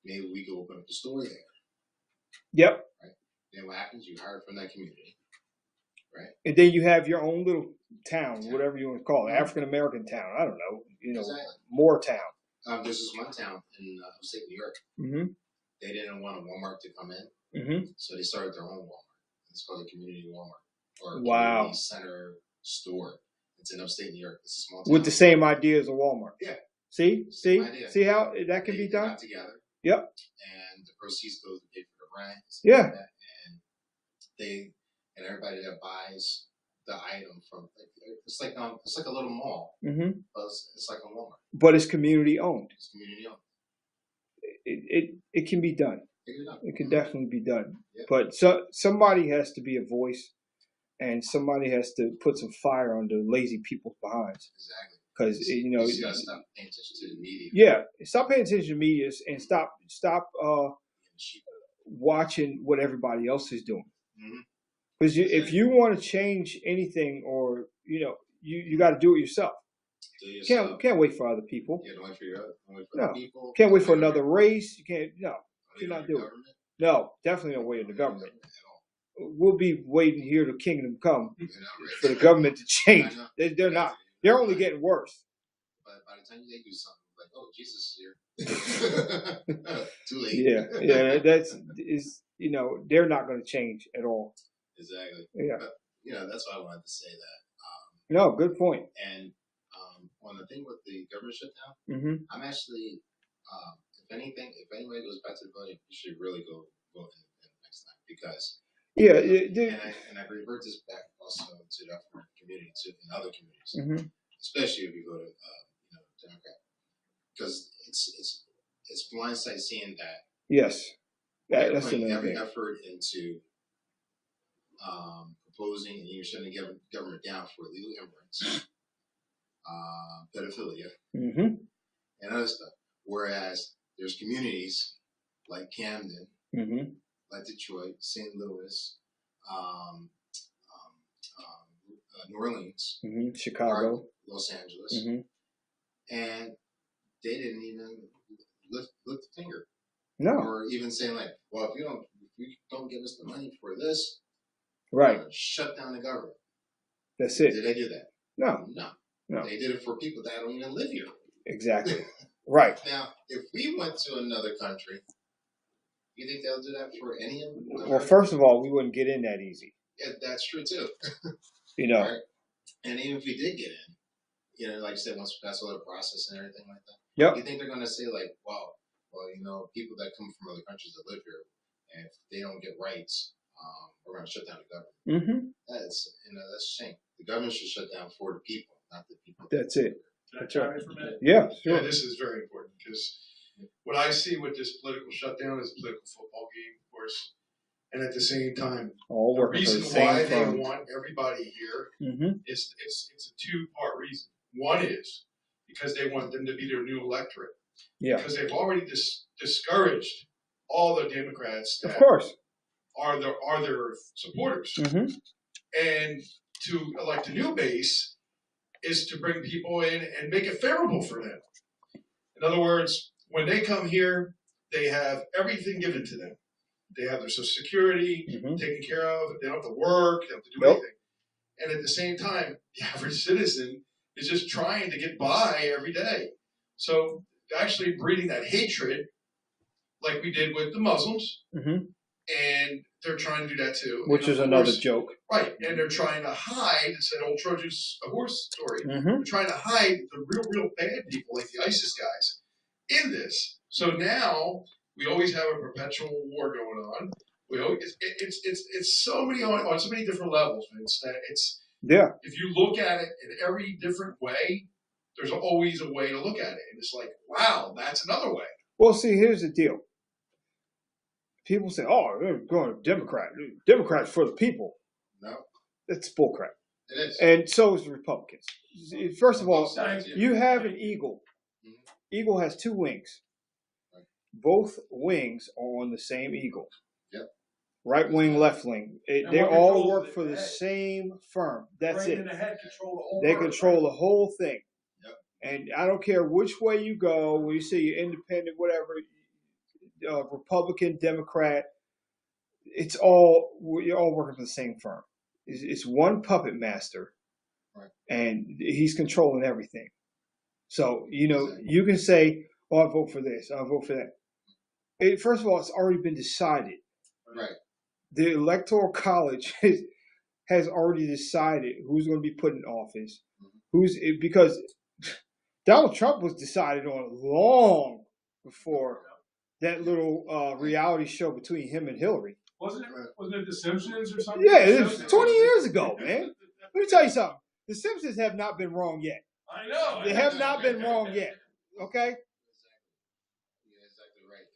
maybe we go open up a store there. Yep. Right. Then what happens? You hire from that community, right? And then you have your own little town, whatever you want to call it, African American town. I don't know. Exactly. More town. There's this one town in upstate New York. Mm-hmm. They didn't want a Walmart to come in, mm-hmm. so they started their own Walmart. It's called a community Walmart or a community center store. It's in upstate New York. It's a small town. With the same idea as a Walmart. Yeah. See how that can be done. Got together. Yep. And the proceeds go to pay for the rent. Yeah. Like that. And everybody that buys the item from it's like a little mall. Mm-hmm. But it's like a Walmart. But it's community owned. It's community owned. It can be done. It can definitely be done. Yep. But somebody has to be a voice. And somebody has to put some fire under lazy people's behinds. Exactly. Because you gotta stop paying attention to the media. Yeah, stop paying attention to media and stop watching what everybody else is doing. Because if you want to change anything, or you got to do it yourself. Can't wait for other people. Yeah, don't wait for other people. Can't wait for another race. You can't. No, you're not doing it. No, definitely don't wait in the government. we'll be waiting here till kingdom come You know, right? for the government to I change. know. They're not. They're only getting worse. But by the time they do something, like, oh, Jesus is here. Too late. Yeah. That's is they're not going to change at all. Exactly. Yeah. But that's why I wanted to say that. No, good point. And on the thing with the government shutdown, Mm-hmm. I'm actually, if anything, if anybody goes back to the voting, you should really go vote in next time because. Yeah. And I revert this back also to the African community, to in other communities, Mm-hmm. especially if you go to Democrat, because it's blindsight seeing that. Yes. They're That's putting another every thing. effort into proposing and even shutting the government down for illegal immigrants, pedophilia, Mm-hmm. and other stuff. Whereas there's communities like Camden, Mm-hmm. like Detroit, St. Louis, New Orleans, Mm-hmm. Chicago, Los Angeles, mm-hmm. and they didn't even lift the finger, No, or even saying like, well, if you don't give us the money for this, right. Shut down the government. That's it. Did they do that? No. They did it for people that don't even live here. Exactly. Right. Now, if we went to another country, you think they'll do that for any of them? Well, first of all, we wouldn't get in that easy. Yeah, that's true too. Right? And even if we did get in, like you said, once we pass all the process and everything like that, yep. You think they're going to say like, well, people that come from other countries that live here, and if they don't get rights, we're going to shut down the government. Mm-hmm. That's a shame. The government should shut down for the people, not the people. That's it. That's right. For a minute? Yeah, sure. Yeah, this is very important because what I see with this political shutdown is a political football game, of course, and at the same time, all the working reason for the same why firm. they want everybody here mm-hmm. is it's a two-part reason. One is because they want them to be their new electorate. Yeah. Because they've already discouraged all the Democrats that of course are their supporters, mm-hmm. and to elect a new base is to bring people in and make it favorable for them. In other words, when they come here, they have everything given to them. They have their Social Security mm-hmm. taken care of. They don't have to work. They don't have to do anything. And at the same time, the average citizen is just trying to get by every day. So actually breeding that hatred, like we did with the Muslims, mm-hmm. and they're trying to do that too. Which is another joke. Right, and they're trying to hide, it's that old Trojan's a horse story, mm-hmm. they're trying to hide the real bad people, like the ISIS guys, in this. So now, we always have a perpetual war going on. It's so many on so many different levels, Vince, that if you look at it in every different way, there's always a way to look at it. And it's like, wow, that's another way. Well, see, here's the deal. People say, oh, they're going to Democrat. Democrats for the people. No. That's bullcrap. It is. And so is the Republicans. First of all, you have an eagle. Mm-hmm. Eagle has two wings. Right. Both wings are on the same eagle. Yep. Right wing, left wing. They all work for the same firm. That's it. They control the whole thing. Yep. And I don't care which way you go, when you say you're independent, whatever, Republican, Democrat, you're all working for the same firm. It's one puppet master, right. And he's controlling everything. So, you can say, oh, I vote for this, I vote for that. First of all, it's already been decided. Right. The Electoral College has already decided who's going to be put in office, mm-hmm. Because Donald Trump was decided on long before that little reality show between him and Hillary. Wasn't it The Simpsons or something? Yeah, it was 20 years ago, man. Let me tell you something. The Simpsons have not been wrong yet. I know. They have not been wrong yet. Okay? You're exactly right.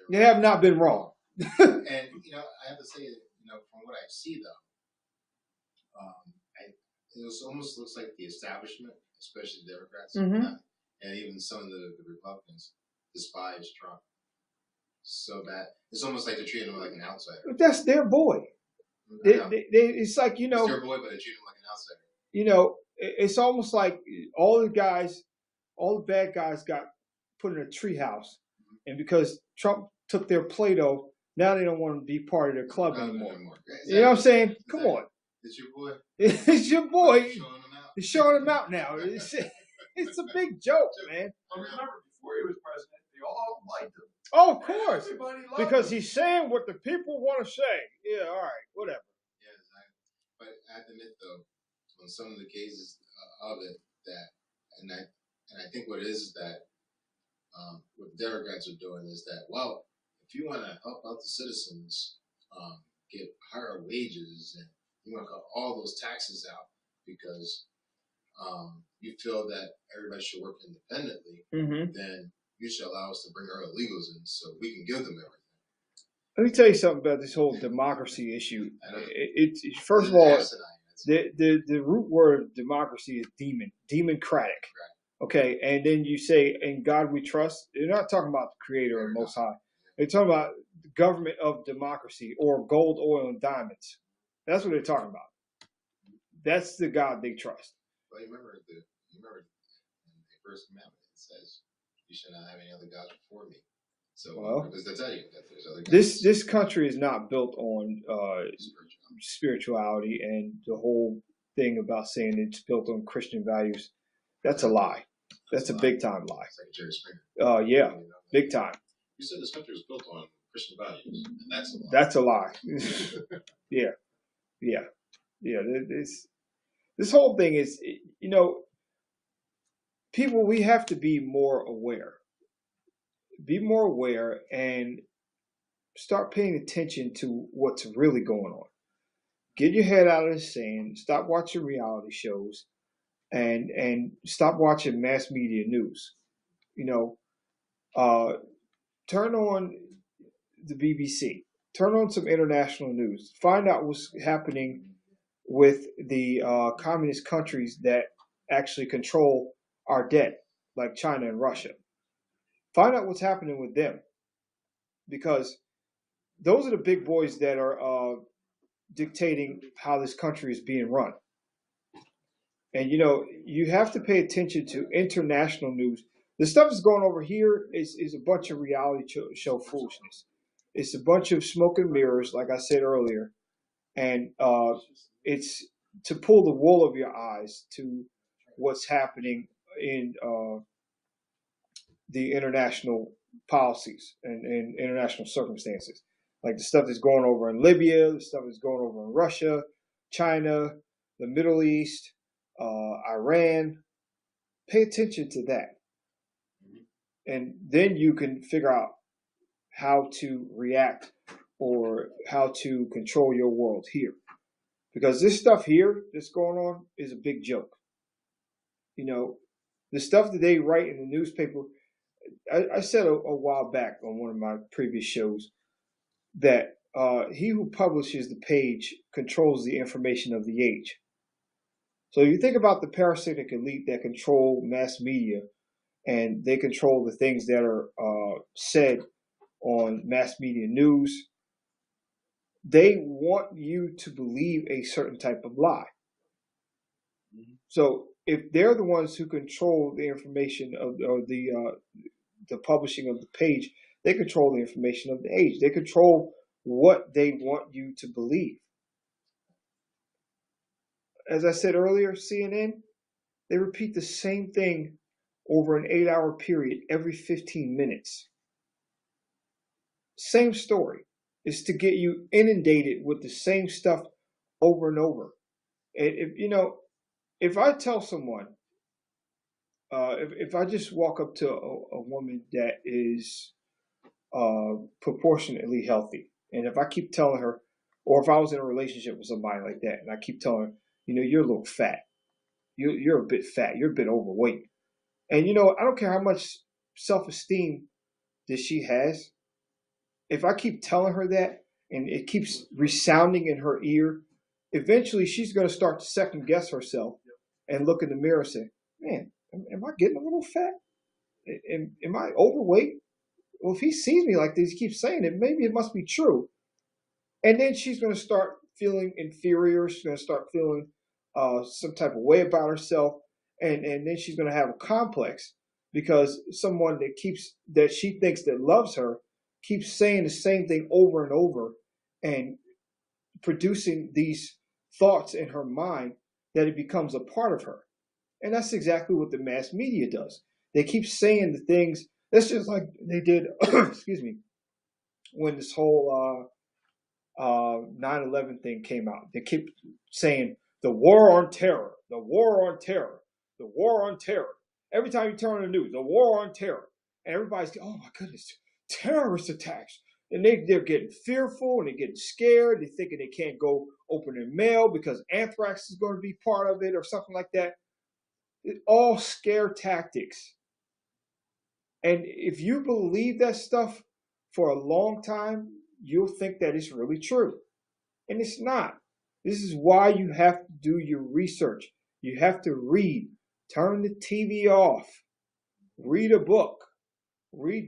They have not been wrong. And, I have to say, from what I see, though, it almost looks like the establishment, especially the Democrats, mm-hmm. and even some of the Republicans, despise Trump so bad. It's almost like they're treating him like an outsider. But that's their boy. It's like, it's their boy, but they treat him like an outsider. It's almost like all the bad guys got put in a treehouse, mm-hmm. and because Trump took their Play-Doh Now they don't want to be part of their club Not anymore. anymore. You know what I'm saying? Come Exactly. on. It's your boy. It's your boy. Showing them out. He's showing them out now. It's a big joke, man. But remember, before he was president, they all liked him. Oh, of course. Everybody loved Because him. he's saying what the people want to say. Yeah, all right, whatever. Yeah, exactly. But I have to admit, though, on some of the cases of it, that and I think what it is that what the Democrats are doing is that, well, if you want to help out the citizens, get higher wages, and you want to cut all those taxes out because you feel that everybody should work independently, then you should allow us to bring our illegals in so we can give them everything. Let me tell you something about this whole democracy issue. First of all, the root word of democracy is democratic. Right. Okay, and then you say, "In God we trust." They're not talking about the Creator or Most High. They're talking about the government of democracy or gold, oil, and diamonds. That's what they're talking about. That's the God they trust. Well, you remember in the first commandment it says, "You shall not have any other gods before me." So, because they tell you that there's other gods. This country is not built on spirituality, and the whole thing about saying it's built on Christian values. That's a lie. That's a big time lie. It's like Jerry Springer. Yeah, big time. You said this country was built on Christian values, and that's a lie. That's a lie. Yeah. This whole thing is, people, we have to be more aware. Be more aware and start paying attention to what's really going on. Get your head out of the sand. Stop watching reality shows, and stop watching mass media news. Turn on the BBC. Turn on some international news. Find out what's happening with the communist countries that actually control our debt, like China and Russia. Find out what's happening with them, because those are the big boys that are dictating how this country is being run. And you have to pay attention to international news. The stuff that's going over here is a bunch of reality show foolishness. It's a bunch of smoke and mirrors, like I said earlier, and it's to pull the wool over your eyes to what's happening in the international policies and international circumstances, like the stuff that's going over in Libya, the stuff that's going over in Russia, China, the Middle East, Iran. Pay attention to that, and then you can figure out how to react or how to control your world here. Because this stuff here that's going on is a big joke. The stuff that they write in the newspaper, I said a while back on one of my previous shows that he who publishes the page controls the information of the age. So you think about the parasitic elite that control mass media, and they control the things that are said on mass media news. They want you to believe a certain type of lie. So if they're the ones who control the information of the publishing of the page, they control the information of the age. They control what they want you to believe. As I said earlier, CNN, they repeat the same thing over an 8-hour period every 15 minutes. Same story. It's to get you inundated with the same stuff over and over. And if I tell someone, if I just walk up to a woman that is proportionately healthy, and if I keep telling her, or if I was in a relationship with somebody like that, and I keep telling her, you're a little fat, you're a bit fat, you're a bit overweight, and I don't care how much self-esteem that she has. If I keep telling her that, and it keeps resounding in her ear, eventually she's going to start to second guess herself and look in the mirror and say, man, am I getting a little fat? Am I overweight? Well, if he sees me like this, he keeps saying it, maybe it must be true. And then she's going to start feeling inferior. She's going to start feeling some type of way about herself. And then she's going to have a complex because someone that she thinks that loves her keeps saying the same thing over and over and producing these thoughts in her mind that it becomes a part of her. And that's exactly what the mass media does. They keep saying the things. That's just like they did, excuse me, when this whole 9/11 thing came out. They keep saying the war on terror, the war on terror, the war on terror. Every time you turn on the news, the war on terror. And everybody's, oh my goodness, terrorist attacks. And they're getting fearful and they're getting scared. They're thinking they can't go open their mail because anthrax is going to be part of it or something like that. It's all scare tactics. And if you believe that stuff for a long time, you'll think that it's really true. And it's not. This is why you have to do your research. You have to read. Turn the TV off. Read a book.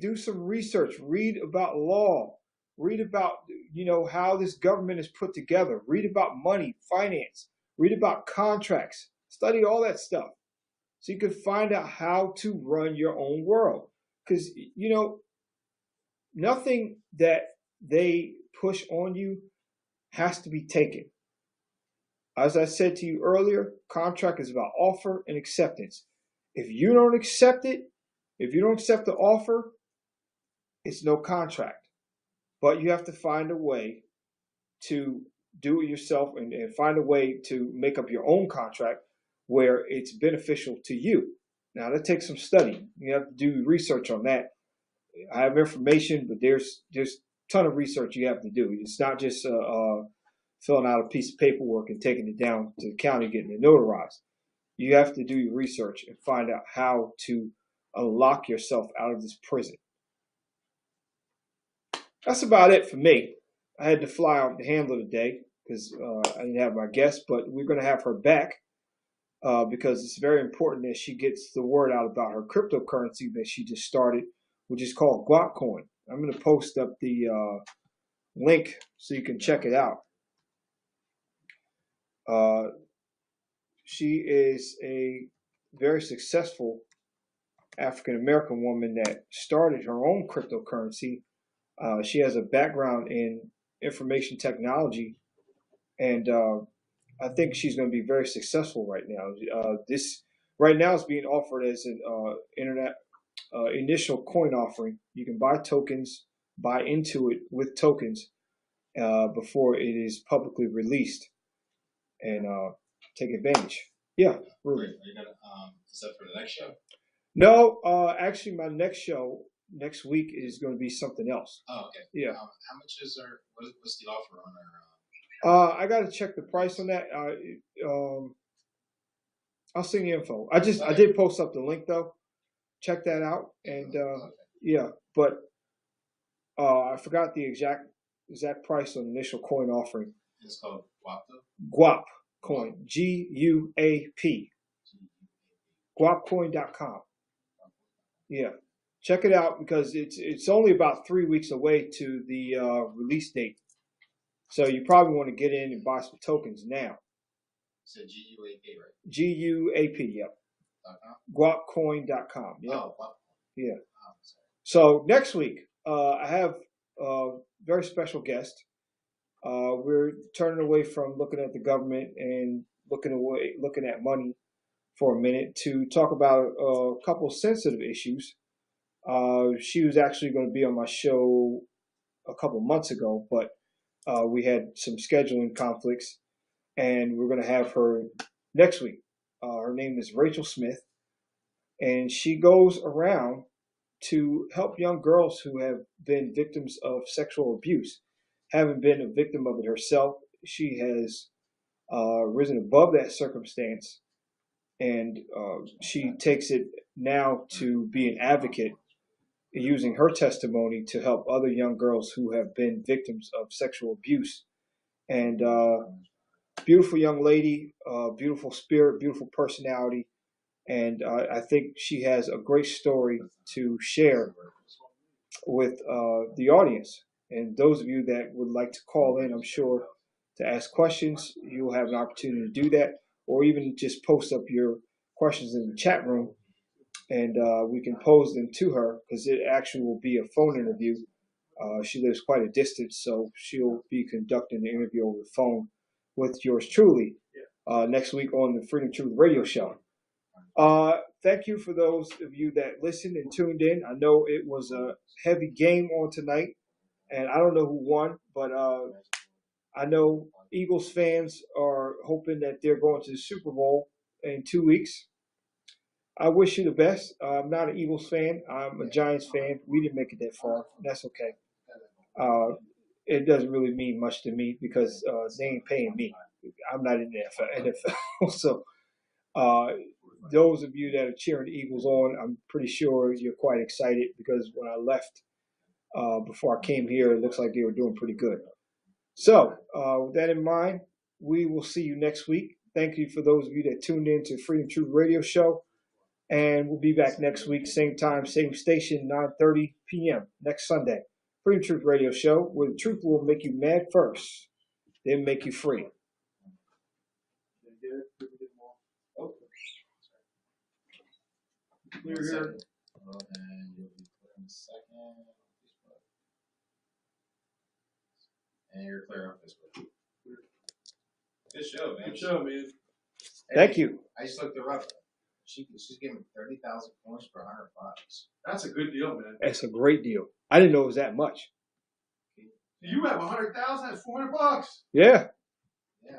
Do some research. Read about law. Read about, how this government is put together. Read about money, finance. Read about contracts. Study all that stuff so you can find out how to run your own world. Because, nothing that they push on you has to be taken. As I said to you earlier, contract is about offer and acceptance. If you don't accept it, if you don't accept the offer, it's no contract. But you have to find a way to do it yourself and find a way to make up your own contract where it's beneficial to you. Now, that takes some study. You have to do research on that. I have information, but there's a ton of research you have to do. It's not just filling out a piece of paperwork and taking it down to the county, getting it notarized. You have to do your research and find out how to unlock yourself out of this prison. That's about it for me. I had to fly out the handler today because I didn't have my guest, but we're going to have her back because it's very important that she gets the word out about her cryptocurrency that she just started, which is called Guap Coin. I'm going to post up the link so you can check it out. She is a very successful African American woman that started her own cryptocurrency. She has a background in information technology, and I think she's going to be very successful right now. This right now is being offered as an internet initial coin offering. You can buy tokens, buy into it with tokens before it is publicly released, and take advantage. Yeah, really. Is that for the next show? No, actually, my next show next week is going to be something else. Oh, okay. Yeah. How much is our? What's the offer on our? I got to check the price on that. I'll send you info. I did post up the link though. Check that out, and yeah. But I forgot the exact price on the initial coin offering. It's called Guap though? Guap coin. GUAP. Guapcoin.com. Yeah. Check it out because it's only about 3 weeks away to the release date. So you probably want to get in and buy some tokens now. So GUAP, right? GUAP, yep. Guapcoin.com. Yep. Oh, wow. Yeah. So next week, I have a very special guest. We're turning away from looking at the government and looking at money for a minute to talk about a couple sensitive issues. She was actually going to be on my show a couple months ago, but we had some scheduling conflicts, and we're going to have her next week. Her name is Rachel Smith, and she goes around to help young girls who have been victims of sexual abuse. Having been a victim of it herself, she has risen above that circumstance, and she takes it now to be an advocate using her testimony to help other young girls who have been victims of sexual abuse. And beautiful young lady, beautiful spirit, beautiful personality. And I think she has a great story to share with the audience. And those of you that would like to call in, I'm sure, to ask questions, you'll have an opportunity to do that, or even just post up your questions in the chat room, and we can pose them to her, because it actually will be a phone interview She lives quite a distance, so she'll be conducting the interview over the phone with yours truly next week on the Freedom Truth Radio Show. Thank you for those of you that listened and tuned in. I know it was a heavy game on tonight, and I don't know who won, but I know Eagles fans are hoping that they're going to the Super Bowl in 2 weeks. I wish you the best. I'm not an Eagles fan. I'm a Giants fan. We didn't make it that far. That's okay. It doesn't really mean much to me because they ain't paying me. I'm not in the NFL. So those of you that are cheering the Eagles on, I'm pretty sure you're quite excited because when I left before I came here, it looks like they were doing pretty good. So with that in mind, we will see you next week. Thank you for those of you that tuned in to Freedom Truth Radio Show. And we'll be back next week, same time, same station, 9:30 p.m. next Sunday. Freedom Truth Radio Show, where the truth will make you mad first, then make you free. Clear here. And you'll be clear in a second. And you're clear on Facebook. Good show, man. Good show, man. Hey, Thank you. I just looked her up. She's giving 30,000 points for $100. That's a good deal, man. That's a great deal. I didn't know it was that much. You have 100,000 at $400. Yeah. Yeah,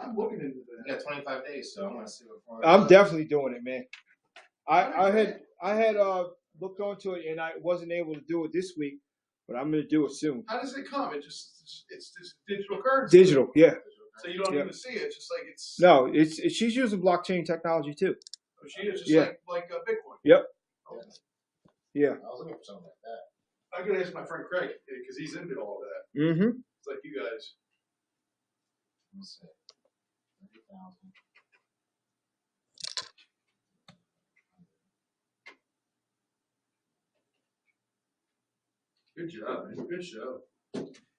I'm looking into that. you got 25 days, so I'm gonna see what. I'm definitely doing it, man. I had looked onto it and I wasn't able to do it this week, but I'm gonna do it soon. How does it come? It's just digital currency. Digital, yeah. So you don't even see it. It's just like it's. No, it's she's using blockchain technology too. Oh, she is just Yeah. like Bitcoin. Yep. Oh. Yeah. I was looking for something like that. I could ask my friend Craig because he's into all of that. Mm-hmm. It's like you guys. Let's see. 30,000. Good job, man. Good show.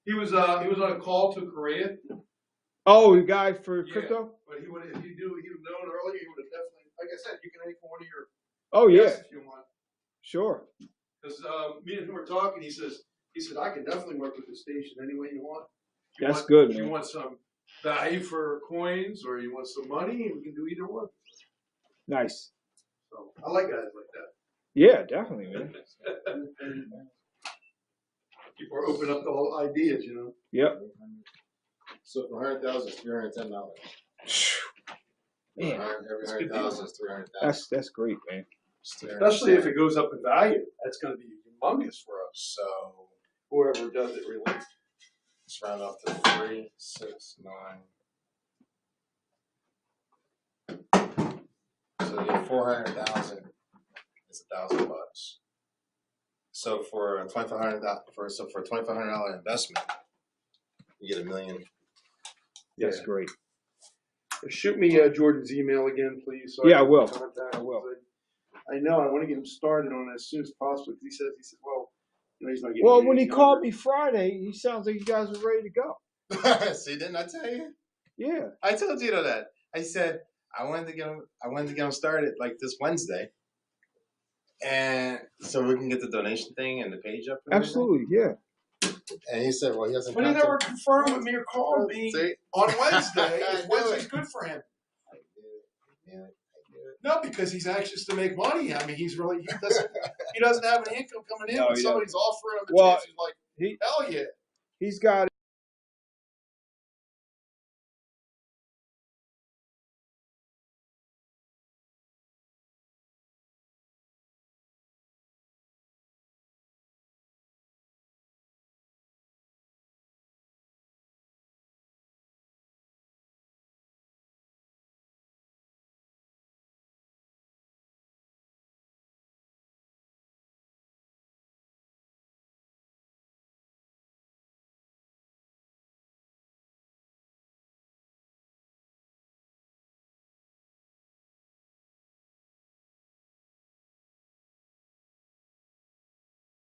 He was on a call to Korea. Oh, the guy for Yeah. crypto? But he would, if you knew known earlier, he would have definitely, like I said, you can ask for one of your Oh yeah, guests if you want. sure. Because me and him were talking. He said I can definitely work with the station any way you want. If you That's want, good, If you man. want some value for coins or you want some money, we can do either one. Nice. So I like guys like that. Yeah, definitely, man. People are open up to all ideas, you know. Yep. So for 100,000, it's $310. Man, Every 100,000 is 300,000. that's great, man. Especially if it goes up in value, that's going to be humongous for us. So Whoever does it, really. let's round off to 3, 6, 9. So you get 400,000. It's $1,000. So for a $2,500 investment, you get $1 million. That's great. Shoot me Jordan's email again, please. So Yeah, I can will. contact I him. will. I know. I want to get him started on it as soon as possible. Because he said, well, you know, he's not getting. Well, any when he younger. called me Friday, he sounds like you guys were ready to go. See, didn't I tell you? Yeah. I told you that. I said I wanted to get him started like this Wednesday, and so we can get the donation thing and the page up. And Absolutely, yeah. And he said, "Well, he hasn't." But he never confirmed with me or called me See? on Wednesday. I If knew Wednesday's it. good for him. I knew it. No, because he's anxious to make money. I mean, he doesn't have any income coming in. No, When he somebody's offering him a Well, chance, he's like, he- hell yeah. He's got